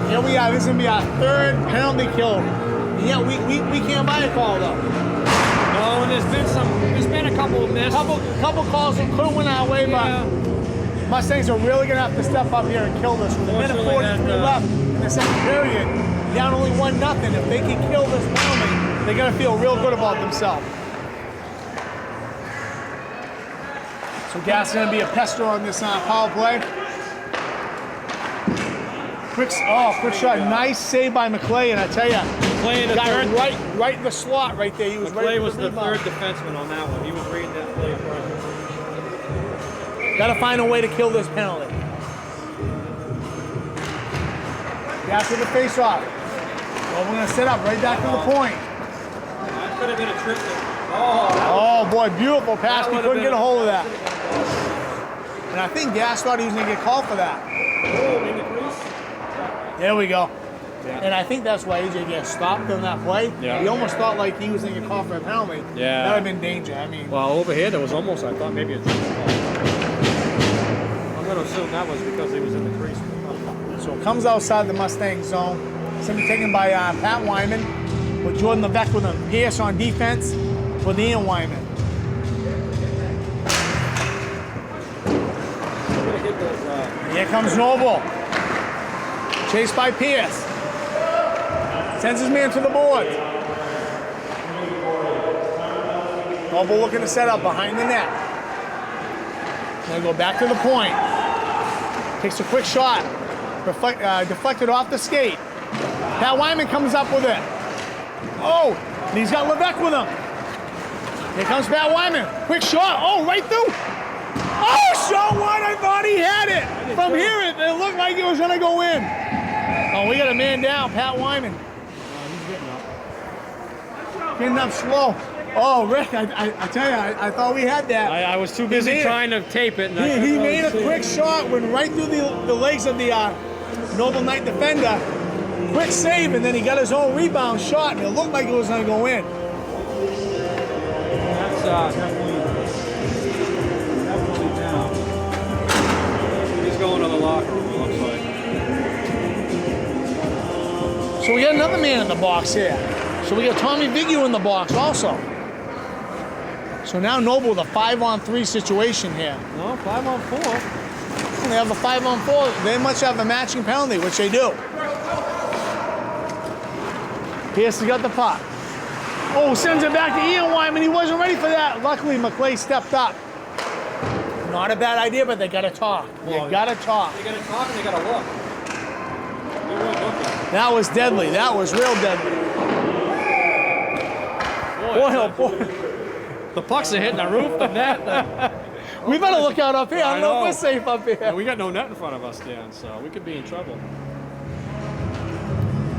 Here we are. This is going to be our 3rd penalty kill. And yet we can't buy a call, though. No, and there's been a couple of missed. Couple calls that could have went our way, but Mustangs are really going to have to step up here and kill this. With a minute 43 left in the second period, down only 1-0. If they can kill this penalty, they're going to feel real good about themselves. So Gas is going to be a pester on this power play. Quick shot. Nice save by McClay, and I tell you, got right in the slot right there. He was McClay was the third defenseman on that one. He was reading that play perfect. Got to find a way to kill this penalty. Gas with the face-off. Well, we're going to set up right back to the point. That could have been a trip. Oh boy, beautiful pass. He couldn't get a hold of that. And I think Gas thought he was going to get called for that. In the crease. There we go. Yeah. And I think that's why AJ Gas stopped on that play. Yeah. He almost thought like he was going to get called for a penalty. Yeah. That would have been danger. I mean. Well, over here there was almost, I thought maybe a drop ball. I'm going to assume that was because he was in the crease. So it comes outside the Mustang zone. It's going to be taken by Pat Wyman with Jordan Levesque with him. Pierce on defense with Ian Wyman. Here comes Noble. Chased by Pierce. Sends his man to the board. Noble looking to set up behind the net. Gonna go back to the point. Takes a quick shot. Deflected off the skate. Pat Wyman comes up with it. Oh, and he's got Levesque with him. Here comes Pat Wyman. Quick shot. Oh, right through. Oh, shot one. I thought he had it. From here, it looked like it was going to go in. Oh, we got a man down, Pat Wyman. He's getting up. Getting up slow. Oh, Rick, I tell you, I thought we had that. I was too busy trying to tape it. And He made a quick shot, went right through the legs of the Noble Knight defender. Quick save, and then he got his own rebound shot, and it looked like it was going to go in. That's definitely down. He's going to the locker room, it looks like. So we got another man in the box here. So we got Tommy Vignew in the box also. So now Noble with a 5-on-3 situation here. No, 5-on-4. They have a 5-on-4. They must have a matching penalty, which they do. Pierce has got the puck. Oh, sends it back to Ian Wyman. He wasn't ready for that. Luckily, McClay stepped up. Not a bad idea, but they got to talk. Well, you got to talk. They got to talk and they got to look. They weren't looking. That was deadly. That was real deadly. Boy. The pucks are hitting the roof, the net. We better look out up here. I don't know if we're safe up here. Yeah, we got no net in front of us, Dan, so we could be in trouble.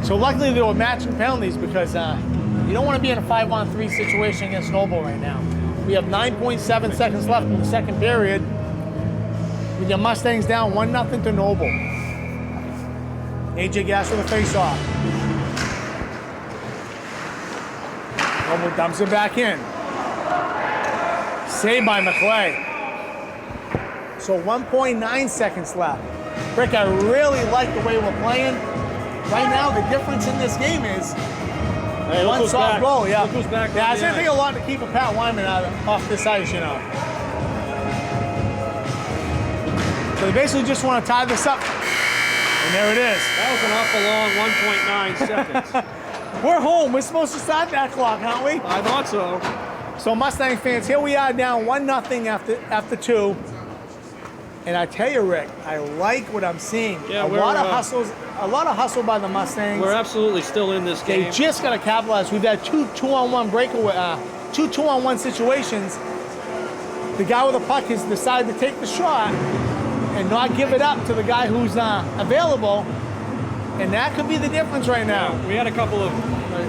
So luckily there were matching penalties because you don't want to be in a 5-on-3 situation against Noble right now. We have 9.7 seconds left in the second period. With your Mustangs down 1-0 to Noble. AJ Gas with a face-off. Noble dumps it back in. Saved by McClay. So 1.9 seconds left. Rick, I really like the way we're playing. Right now, the difference in this game is one soft goal. Yeah, look who's back. Yeah, it's going to take a lot to keep a Pat Wyman off this ice, you know. So they basically just want to tie this up. And there it is. That was an awful long 1.9 seconds. We're home. We're supposed to start that clock, aren't we? I thought so. So Mustang fans, here we are down 1-0 after 2. And I tell you, Rick, I like what I'm seeing. Yeah, a lot of hustle by the Mustangs. We're absolutely still in this game. They just got to capitalize. We've had two 2-on-1 breakaway, 2 2-on-1 situations. The guy with the puck has decided to take the shot and not give it up to the guy who's available. And that could be the difference right now. Yeah, we had a couple of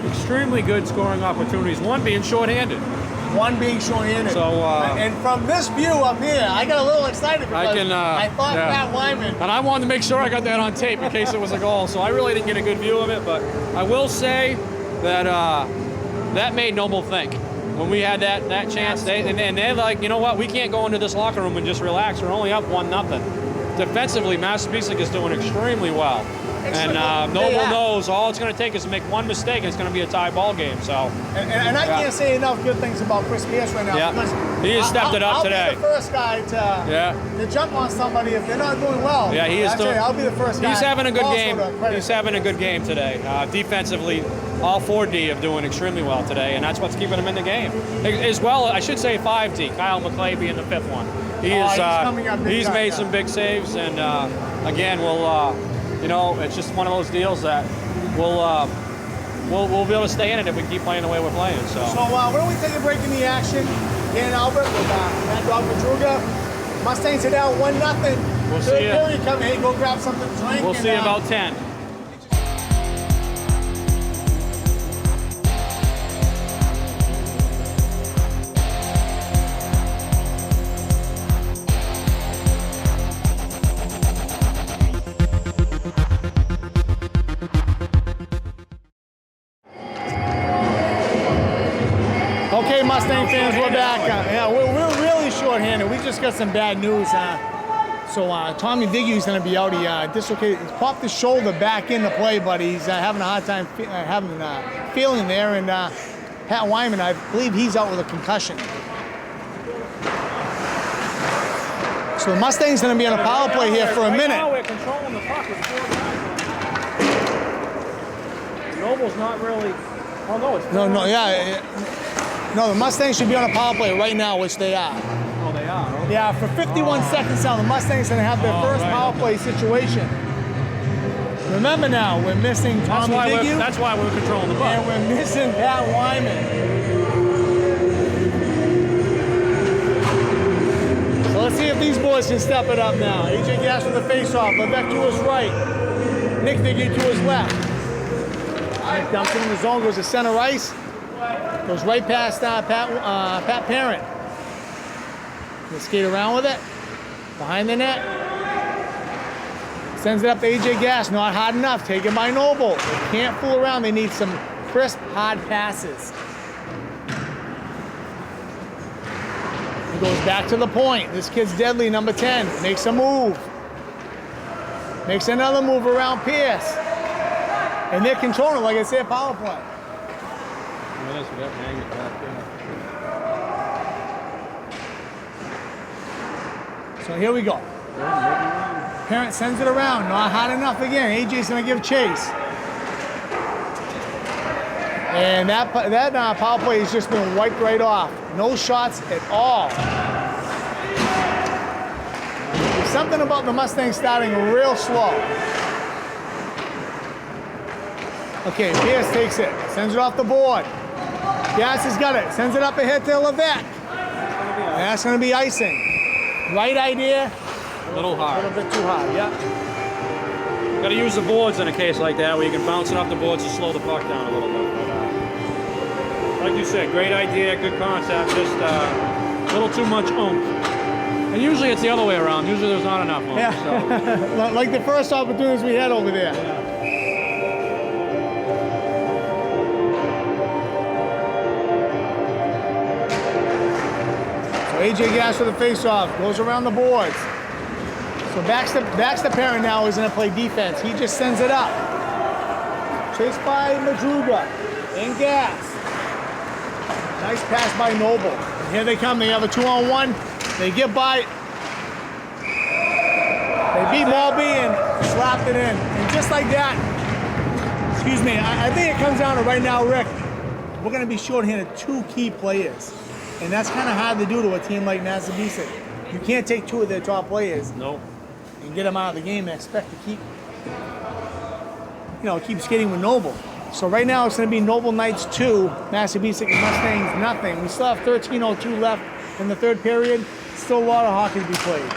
extremely good scoring opportunities, one being shorthanded. One being short-handed. So, and from this view up here, I got a little excited because I thought Pat Wyman. And I wanted to make sure I got that on tape in case it was a goal. So I really didn't get a good view of it, but I will say that that made Noble think. When we had that chance, they're like, you know what, we can't go into this locker room and just relax. We're only up 1-0. Defensively, Massabesic is doing extremely well. And Noble knows all it's going to take is to make one mistake, and it's going to be a tie ball game. So, and I can't say enough good things about Chris Pierce right now. Yeah, because he has stepped it up today. I'll be the first guy to jump on somebody if they're not doing well. Yeah, he is doing. I'll be the first guy. He's having a good game. He's having a good game today. Defensively, all 4D are doing extremely well today, and that's what's keeping him in the game. As well, I should say 5D. Kyle McClay being the 5th one. he's made some big saves, and again, it's just one of those deals that we'll be able to stay in it if we keep playing the way we're playing. So why don't we take a break in the action? Dan Albert with Mad Dog Madruga. Mustangs are down 1-0. We'll see you. Period coming. Hey, go grab something to drink. We'll see you about 10. Okay, Mustang fans, we're back. We're really short-handed. We just got some bad news. Tommy Viggy's going to be out. He dislocated. He's popped his shoulder back into play, but he's having a hard time feeling there. And Pat Wyman, I believe he's out with a concussion. So the Mustang's going to be on a power play here for a minute. Now we're controlling the puck with 4 guys. Noble's not really. Oh no, it's No, the Mustangs should be on a power play right now, which they are. Oh, they are? Okay. Yeah, for 51 seconds now, the Mustangs are going to have their first power play situation. Remember now, we're missing Tommy Viggy. That's why we're controlling the puck. And we're missing Pat Wyman. So let's see if these boys can step it up now. AJ Gas with the face-off. Levesque to his right. Nick Viggy to his left. Nick dumps it in the zone, goes to center ice. Goes right past Pat Parent. He'll skate around with it. Behind the net. Sends it up to AJ Gas. Not hard enough. Taken by Noble. They can't fool around. They need some crisp, hard passes. He goes back to the point. This kid's deadly, number 10. Makes a move. Makes another move around Pierce. And they're controlling, like I said, power play. So here we go. Parent sends it around. Not hot enough again. AJ's going to give chase. And that power play has just been wiped right off. No shots at all. There's something about the Mustangs starting real slow. Okay, Pierce takes it. Sends it off the board. Gas has got it. Sends it up ahead to Levesque. That's going to be icing. Right idea. A little hard. A little bit too hard, yeah. Got to use the boards in a case like that where you can bounce it off the boards to slow the puck down a little bit. But, like you said, great idea, good concept, just a little too much oomph. And usually it's the other way around. Usually there's not enough oomph. Yeah. So. Like the first opportunities we had over there. Yeah. AJ Gas with the face-off, goes around the boards. So backs the Parent now is going to play defense. He just sends it up. Chased by Madruga and Gas. Nice pass by Noble. And here they come. They have a 2-on-1. They get by. They beat Malby and slapped it in. And just like that, excuse me, I think it comes down to right now, Rick, we're going to be shorthanded 2 key players. And that's kind of hard to do to a team like Massabesic. You can't take 2 of their top players and get them out of the game and expect to keep skating with Noble. So right now it's going to be Noble Knights 2, Massabesic and Mustangs nothing. We still have 13:02 left in the third period. Still a lot of hockey to be played.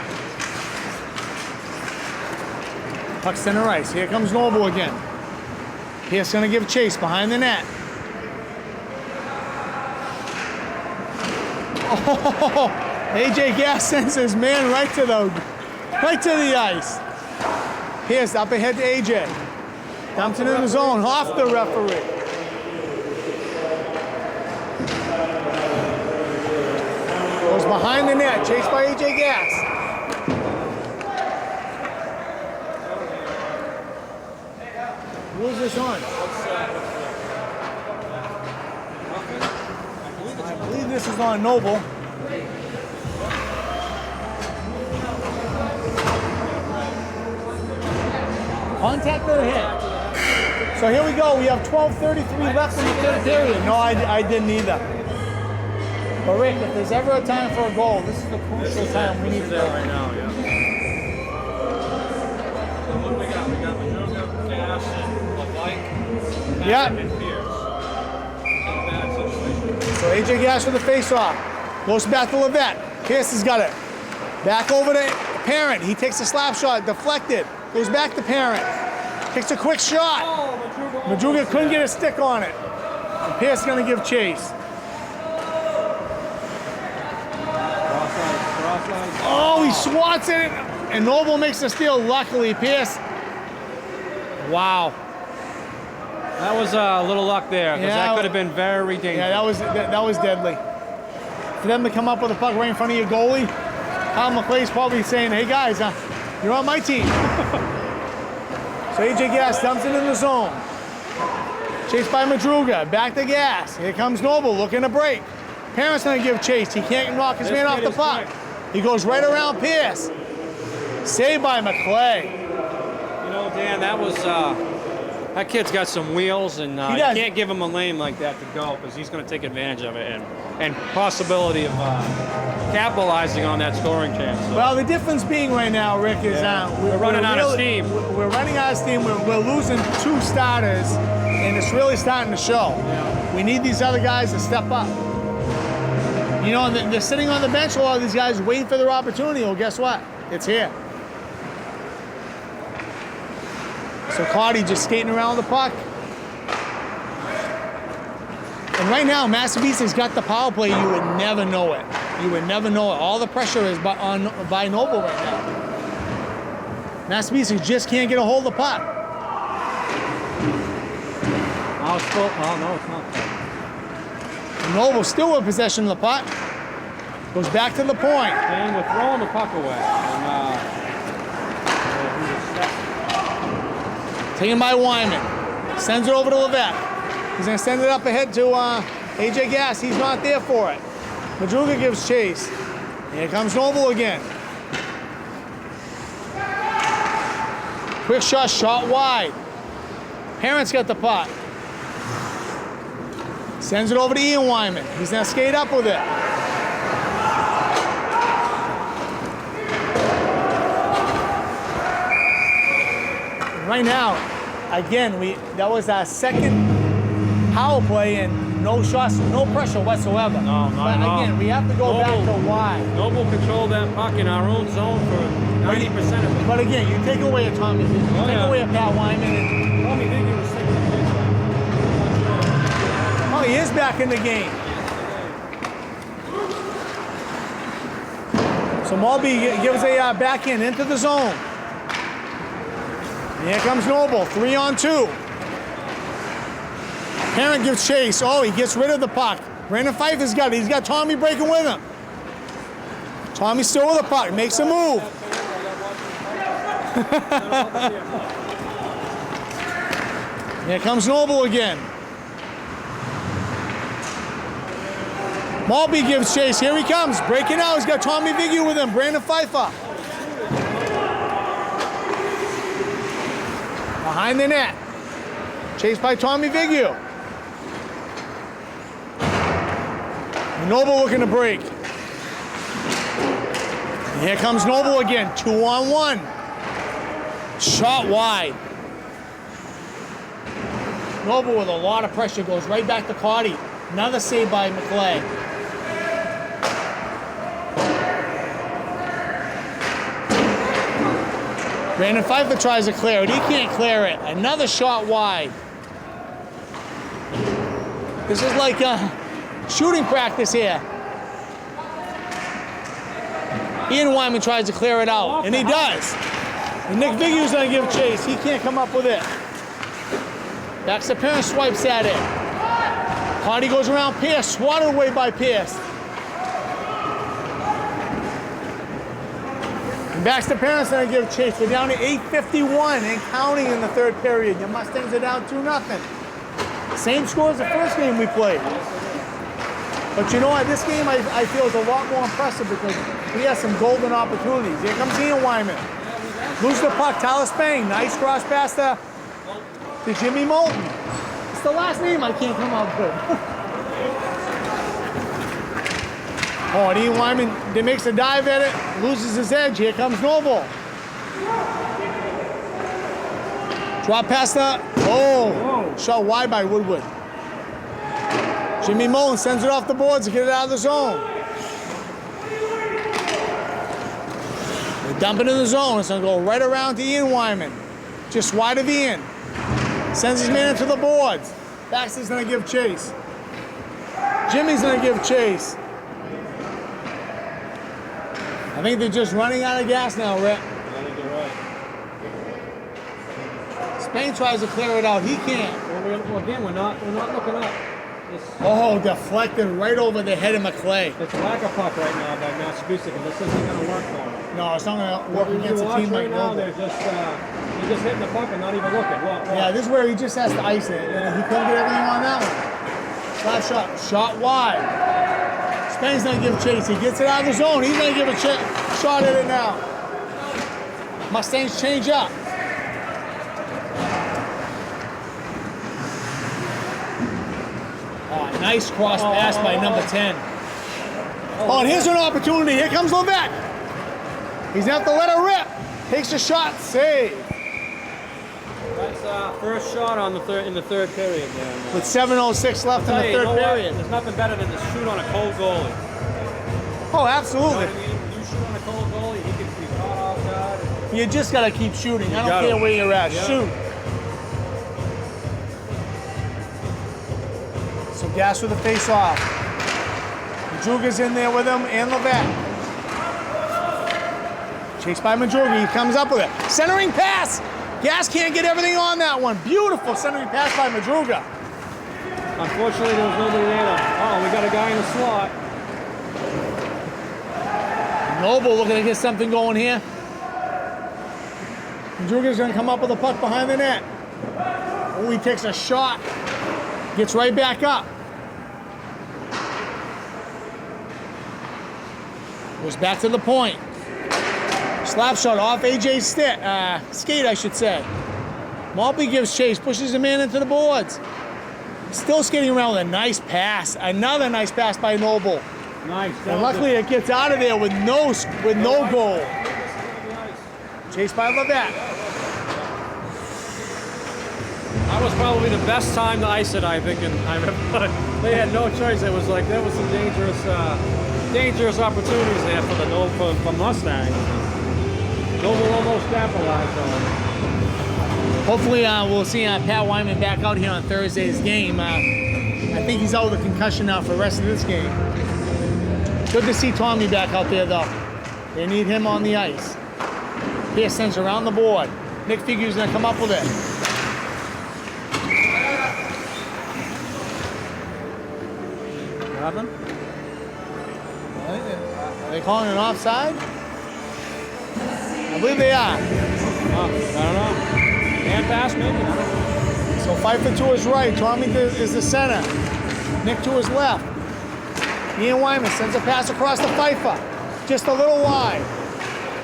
Puck center ice. Here comes Noble again. Pierce going to give chase behind the net. Oh, AJ Gas sends his man right to the ice. Pierce up ahead to AJ. Dumps it in the zone, off the referee. Goes behind the net, chased by AJ Gas. Who is this on? I believe this is on Noble. Contact or hit. So here we go. We have 12:33 left in the third period. No, I didn't either. But Rick, if there's ever a time for a goal, this is the crucial time we need to go right now, yeah. So what do we got? We got Madruga, Gas, and LeBlanc, Yeah. and Pierce. Not a bad situation. So AJ Gash with the face-off. Goes back to Levette. Pierce has got it. Back over to Parent. He takes a slap shot, deflected. Goes back to Parent. Takes a quick shot. Oh, Madruga couldn't get a stick on it. And Pierce is going to give chase. Oh, he swats it, and Noble makes the steal. Luckily, Pierce. Wow. That was a little luck there, because that could have been very dangerous. Yeah, that was deadly. For them to come up with a puck right in front of your goalie, Kyle McClay's probably saying, "Hey guys, you're on my team." So AJ Gas dumps it in the zone. Chased by Madruga. Back to Gas. Here comes Noble looking to break. Parent's gonna give chase. He can't knock his man off the puck. He goes right around Pierce. Saved by McClay. You know, Dan, that was that kid's got some wheels, and you can't give him a lane like that to go, because he's going to take advantage of it and possibility of capitalizing on that scoring chance. So. Well, the difference being right now, Rick, is we're running out of steam. We're running out of steam. We're losing 2 starters, and it's really starting to show. Yeah. We need these other guys to step up. You know, they're sitting on the bench, a lot of these guys waiting for their opportunity. Well, guess what? It's here. So Cardi just skating around the puck. And right now, Massabesic's got the power play. You would never know it. You would never know it. All the pressure is by Noble right now. Massabesic just can't get a hold of the puck. Oh, it's not. Noble still in possession of the puck. Goes back to the point. And we're throwing the puck away. Taken by Wyman. Sends it over to Levette. He's going to send it up ahead to AJ Gas. He's not there for it. Madruga gives chase. Here comes Noble again. Quick shot wide. Parent's got the puck. Sends it over to Ian Wyman. He's going to skate up with it. Right now, again, that was our second power play and no shots, no pressure whatsoever. No, not at all. Again, we have to go back to why. Noble controlled that puck in our own zone for 90% of it. But again, you take away a Tommy, take away a Pat Wyman, and Tommy Viggy was sick of he is back in the game. So Mulby gives a backhand into the zone. And here comes Noble, 3-on-2. Parent gives chase. Oh, he gets rid of the puck. Brandon Pfeiffer's got it. He's got Tommy breaking with him. Tommy still with the puck, makes a move. Here comes Noble again. Mulby gives chase. Here he comes. Breaking out. He's got Tommy Viggy with him. Brandon Pfeiffer. Behind the net. Chased by Tommy Viggy. Noble looking to break. And here comes Noble again. 2-on-1. Shot wide. Noble with a lot of pressure goes right back to Cardi. Another save by McClay. Brandon Pfeiffer tries to clear it. He can't clear it. Another shot wide. This is like shooting practice here. Ian Wyman tries to clear it out, and he does. And Nick Viggy's going to give chase. He can't come up with it. Back to Parent, swipes at it. Cardi goes around Pierce, swatted away by Pierce. Baxter Parent's going to give chase. We're down to 8:51 and counting in the third period. Your Mustangs are down 2-0. Same score as the first game we played. But you know what? This game I feel is a lot more impressive because we have some golden opportunities. Here comes Ian Wyman. Lose the puck. Tyler Spang. Nice cross pass to Jimmy Moulton. It's the last name I can't come out good. Oh, and Ian Wyman makes a dive at it, loses his edge. Here comes Noble. Drop past the, shot wide by Woodward. Jimmy Mullen sends it off the boards to get it out of the zone. They dump it in the zone. It's going to go right around to Ian Wyman. Just wide of Ian. Sends his man into the boards. Baxter's going to give chase. Jimmy's going to give chase. I think they're just running out of gas now, Rhett. I think you're right. Spain tries to clear it out. He can't. Well, again, we're not looking up. Oh, deflected right over the head of McClay. It's a lack of puck right now by Massabesic, and this isn't going to work for him. No, it's not going to work against a team like now, Noble. they're just hitting the puck and not even looking. Look. Yeah, this is where he just has to ice it. And he couldn't get everything on that one. Slap shot. Shot wide. Spain's going to give chase. He gets it out of the zone. He's going to give a shot at it now. Mustangs change up. Oh, nice cross pass by number 10. Oh, and here's an opportunity. Here comes Levesque. He's going to have to let it rip. Takes a shot. Save. That's first shot on in the third period. There, with 7:06 left in the third period. There's nothing better than to shoot on a cold goalie. Oh, absolutely. You know what I mean? You shoot on a cold goalie, he can be caught off guard. You just got to keep shooting. I don't care where you're at. Yeah. Shoot. So Gas with the face-off. Madruga's in there with him and Levesque. Chased by Madruga. He comes up with it. Centering pass. Gas can't get everything on that one. Beautiful centering pass by Madruga. Unfortunately, there was nobody there. Oh, we got a guy in the slot. Noble looking to get something going here. Madruga's going to come up with a puck behind the net. Oh, he takes a shot. Gets right back up. Goes back to the point. Slap shot off AJ's skate, I should say. Maltby gives chase, pushes the man into the boards. Still skating around with a nice pass. Another nice pass by Noble. Nice. And luckily it gets out of there with no goal. Chased by Levesque. That was probably the best time to ice it, I think, and they had no choice. It was like there was some dangerous opportunities there for the for Mustangs. Noble almost capitalized on it. Hopefully we'll see Pat Wyman back out here on Thursday's game. I think he's out with a concussion now for the rest of this game. Good to see Tommy back out there, though. They need him on the ice. Pierce sends around the board. Nick Figure's going to come up with it. Nothing? Are they calling an offside? I believe they are. I don't know. Hand pass, maybe? So Pfeiffer to his right. Tommy is the center. Nick to his left. Ian Wyman sends a pass across to Pfeiffer. Just a little wide.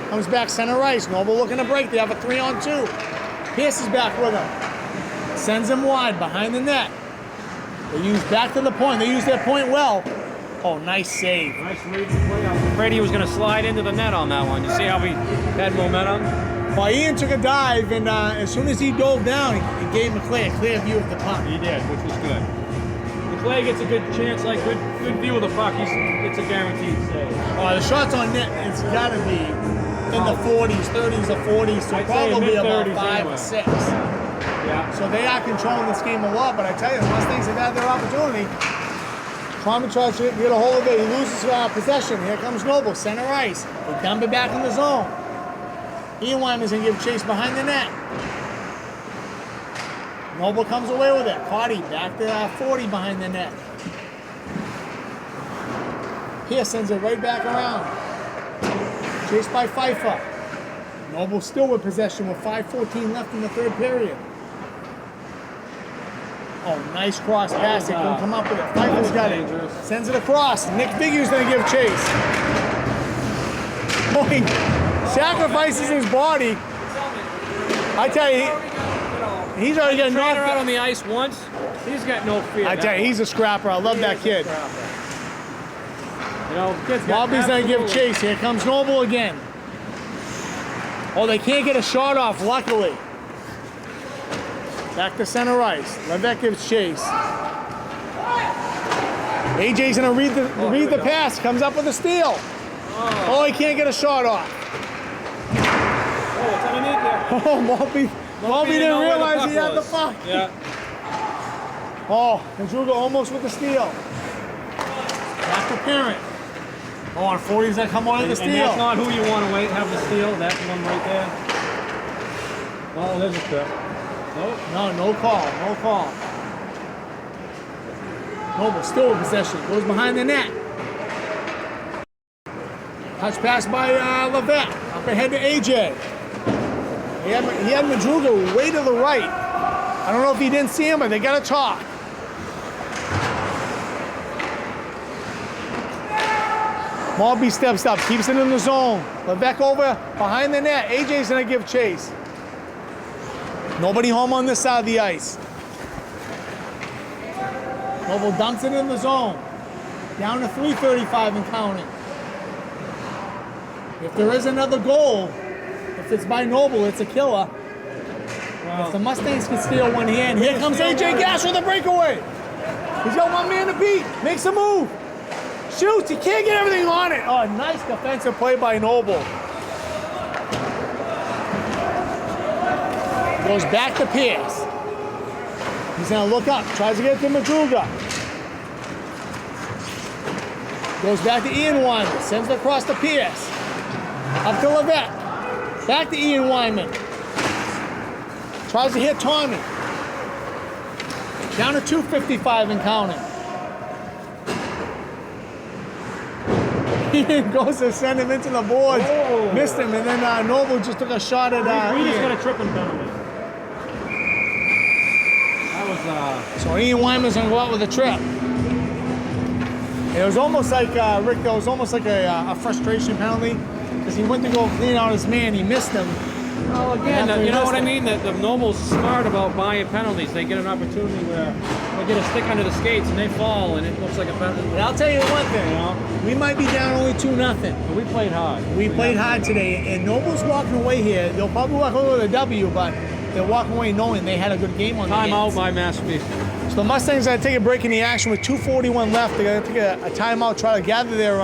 Comes back center ice. Noble looking to break. They have a 3-on-2. Pierce is back with him. Sends him wide behind the net. They use back to the point. They use their point well. Oh, nice save. Nice read play. I was afraid he was going to slide into the net on that one. You see how he had momentum? Well, Ian took a dive, and as soon as he dove down, he gave McClay a clear view of the puck. He did, which was good. McClay gets a good chance, like good view of the puck. It's a guaranteed save. The shots on net, it's got to be in the 40s, 30s or 40s, so probably about 5 or 6. Yeah. So they are controlling this game a lot, but I tell you, the Mustangs have had their opportunity. Tommy tries to get a hold of it. He loses possession. Here comes Noble, center ice. They dump it back in the zone. Ian Wyman's going to give chase behind the net. Noble comes away with it. Carty back to 40 behind the net. Pierce sends it right back around. Chased by Pfeiffer. Noble still with possession with 5:14 left in the third period. Oh, nice cross pass. They couldn't come up with it. Pfeiffer's got it. Sends it across. Nick Figure's going to give chase. Oh, he sacrifices his body. I tell you, he's already got knocked out on the ice once. He's got no fear. I tell you, he's a scrapper. I love that kid. You know, kids got Bobby's gonna give absolutely- chase. Here comes Noble again. Oh, they can't get a shot off, luckily. Back to center ice. Levesque gives chase. AJ's gonna read the go. pass. Comes up with a steal. Oh, he can't get a shot off. Oh, it's underneath there. Oh, Bobby didn't know where the realize puck he had the was. puck. Yeah. Oh, Madruga almost with the steal. Back to Parent. Oh, on 40's that come on in the steal. And that's not who you want to have the steal. That's the one right there. Oh, there's a trip. Nope. No call. No call. Noble still with possession. Goes behind the net. Touch pass by Levesque. Up ahead to AJ. He had Madruga way to the right. I don't know if he didn't see him, but they got to talk. Malby steps up, keeps it in the zone. Levesque over behind the net. AJ's gonna give chase. Nobody home on this side of the ice. Noble dumps it in the zone. Down to 3:35 and counting. If there is another goal, if it's by Noble, it's a killer. If the Mustangs can steal one hand, here comes AJ Gash with a breakaway. He's got one man to beat. Makes a move. Shoots. He can't get everything on it. Oh, nice defensive play by Noble. Goes back to Pierce. He's going to look up. Tries to get to Madruga. Goes back to Ian Wyman. Sends it across to Pierce. Up to Levesque. Back to Ian Wyman. Tries to hit Tommy. Down to 2:55 and counting. Ian goes to send him into the boards. Oh. Missed him, and then Noble just took a shot at We just Ian. got a tripping penalty. That was So Ian Wyman's gonna go out with a trip. It was almost like Rick. That was almost like a frustration penalty because he went to go clean out his man. He missed him. well, again, After he you know missed what I him. mean? The Noble's smart about buying penalties. They get an opportunity where they get a stick under the skates and they fall, and it looks like a penalty. But I'll tell you one thing. You know? We might be down only 2-0. But we played hard. We played hard today, and Noble's walking away here. They'll probably walk away with a W, but they're walking away knowing they had a good game on their Time out hands. by Massabesic. So the Mustangs got to take a break in the action with 2:41 left. They're going to take a timeout, try to gather their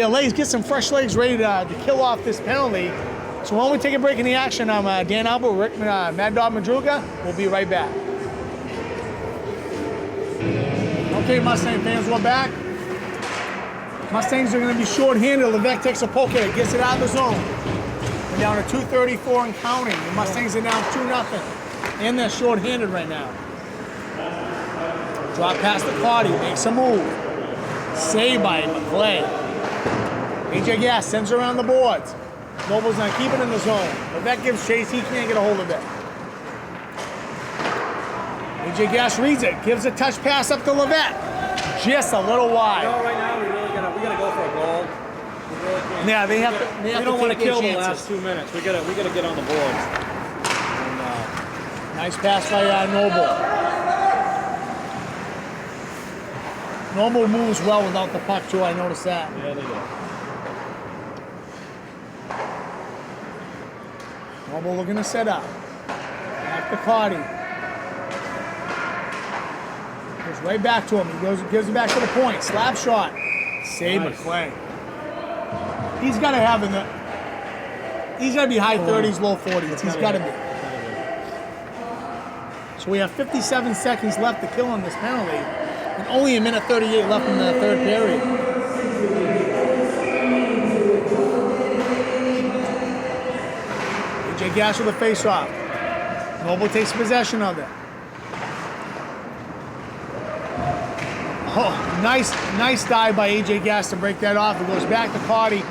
legs, get some fresh legs ready to kill off this penalty. So when we take a break in the action, I'm Dan Albert, Rick, Mad Dog Madruga. We'll be right back. Okay, Mustang fans, we're back. Mustangs are going to be short-handed. Levesque takes a poke at it, gets it out of the zone. We're down to 2:34 and counting. The Mustangs are down 2-0, and they're short-handed right now. Drop past the Claudia, makes a move. Saved by McClay. AJ Gass sends it around the boards. Noble's gonna keep it in the zone. Levesque gives chase, he can't get a hold of it. AJ Gass reads it, gives a touch pass up to Levesque. Just a little wide. No, right now we gotta go for a goal. We really can't. Yeah, they have to. They have We don't want to take their kill the chances. last 2 minutes. We gotta get on the boards. And, Nice pass by Noble. Noble moves well without the puck too. I noticed that. yeah, they do. Noble looking to set up. Back to Cardi. Goes right back to him. He gives it back to the point. Slap shot. Save Nice. McClay. He's got to have he's got to be high 30s, low 40s. He's got to be. So we have 57 seconds left to kill on this penalty, and only a minute 38 left in the third period. AJ Gash with a face-off. Noble takes possession of it. Oh, nice dive by AJ Gash to break that off. It goes back to Cardi.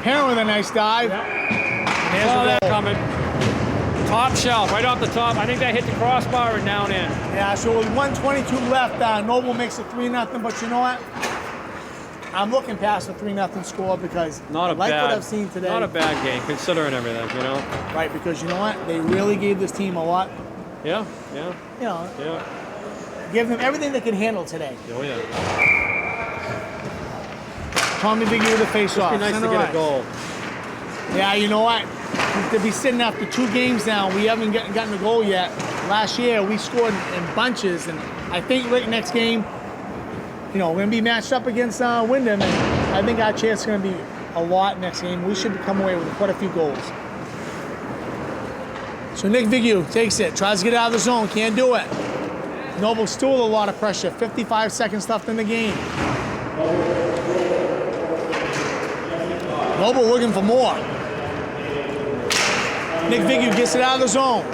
Parent with a nice dive. Yep. And there's Saw a that goal. coming. Top shelf, right off the top. I think that hit the crossbar and down in. Yeah, so with 1:22 left, Noble makes it 3-0. But you know what? I'm looking past the 3-0 score because Not a I like bad, what I've seen today. Not a bad game considering everything, you know. Right, because you know what? They really gave this team a lot. Yeah. You know, Yeah. give them everything they can handle today. Oh yeah. Tommy Viggy with the face-off. It'd be nice to get a goal. Yeah, you know what? To be sitting after 2 games now, we haven't gotten a goal yet. Last year, we scored in bunches, and I think right next game, you know, we're going to be matched up against Wyndham, and I think our chance is going to be a lot next game. We should come away with quite a few goals. So Nick Viggy takes it, tries to get out of the zone, can't do it. Noble still a lot of pressure, 55 seconds left in the game. Noble looking for more. Nick Viggy gets it out of the zone.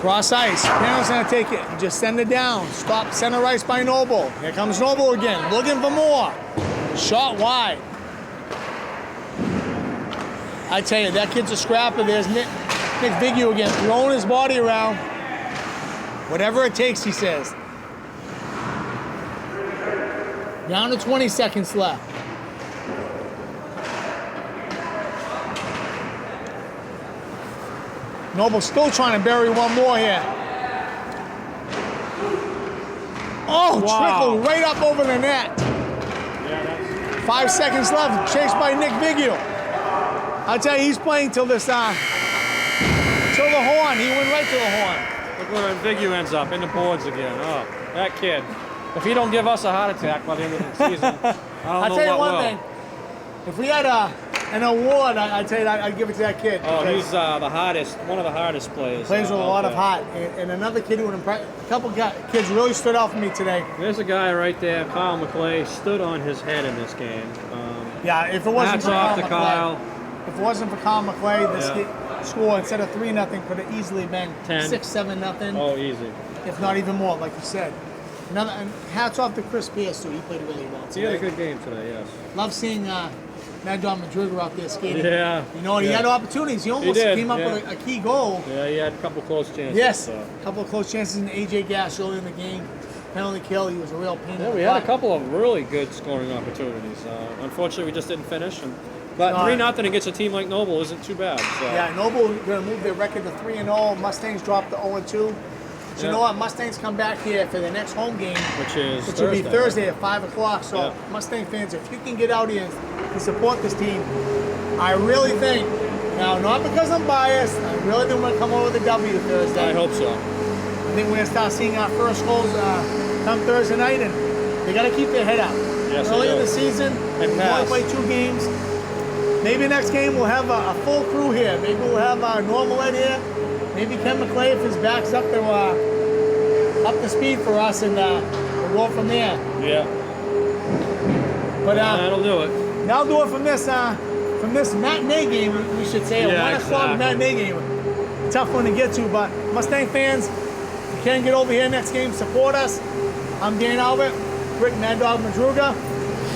Cross ice. Parent's gonna take it. Just send it down. Stop center ice by Noble. Here comes Noble again, looking for more. Shot wide. I tell you, that kid's a scrapper. There's Nick Viggy again, throwing his body around. Whatever it takes, he says. Down to 20 seconds left. Noble still trying to bury one more here. Oh, wow. Trickled right up over the net. 5 seconds left, chased by Nick Viggy. I'll tell you, he's playing till this till the horn. He went right to the horn. Look where Viggy ends up, in the boards again. Oh, that kid. If he don't give us a heart attack by the end of the season, I don't know what will. I'll tell you one thing. If we had an award, I'd tell you I'd give it to that kid. Oh, he's one of the hardest players. Plays with a lot of heart. And another kid who would impress, a couple kids really stood out for me today. There's a guy right there, Kyle McClay, stood on his head in this game. Yeah, if it wasn't for Kyle. If it wasn't for Kyle McClay, this score instead of 3-0 could have easily been 6-7-0 Oh, easy. If not even more, like you said. And hats off to Chris Pierce too. He played really well today. He had a good game today. Yes. Love seeing Mad Dog Madrigal out there skating. Yeah. You know, and he had opportunities. He almost came up with a key goal. Yeah, he had a couple close chances. Yes, a couple of close chances in AJ Gash early in the game. Penalty kill. He was a real pain. Yeah, we had a couple of really good scoring opportunities. Unfortunately, we just didn't finish. But 3-0 against a team like Noble isn't too bad. So. Yeah, Noble going to move their record to 3-0. Mustangs dropped to 0-2. So you know what? Mustangs come back here for the next home game, which will be Thursday at 5 o'clock. So Mustang fans, if you can get out here and support this team, I really think, now not because I'm biased, I really think we're going to come over with a W Thursday. I hope so. I think we're going to start seeing our first goals come Thursday night, and they got to keep their head up. Yes, early in the season, we only play 2 games. Maybe next game we'll have a full crew here. Maybe we'll have Normal Ed here. Maybe Ken McClay if his back's up to speed for us, and we'll go from there. Yeah. But that'll do it. That'll do it from this matinee game. We should say a 1 o'clock matinee game. Tough one to get to, but Mustang fans, if you can get over here next game, support us. I'm Dan Albert, Rick Mad Dog Madruga.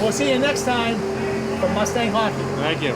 We'll see you next time for Mustang Hockey. Thank you.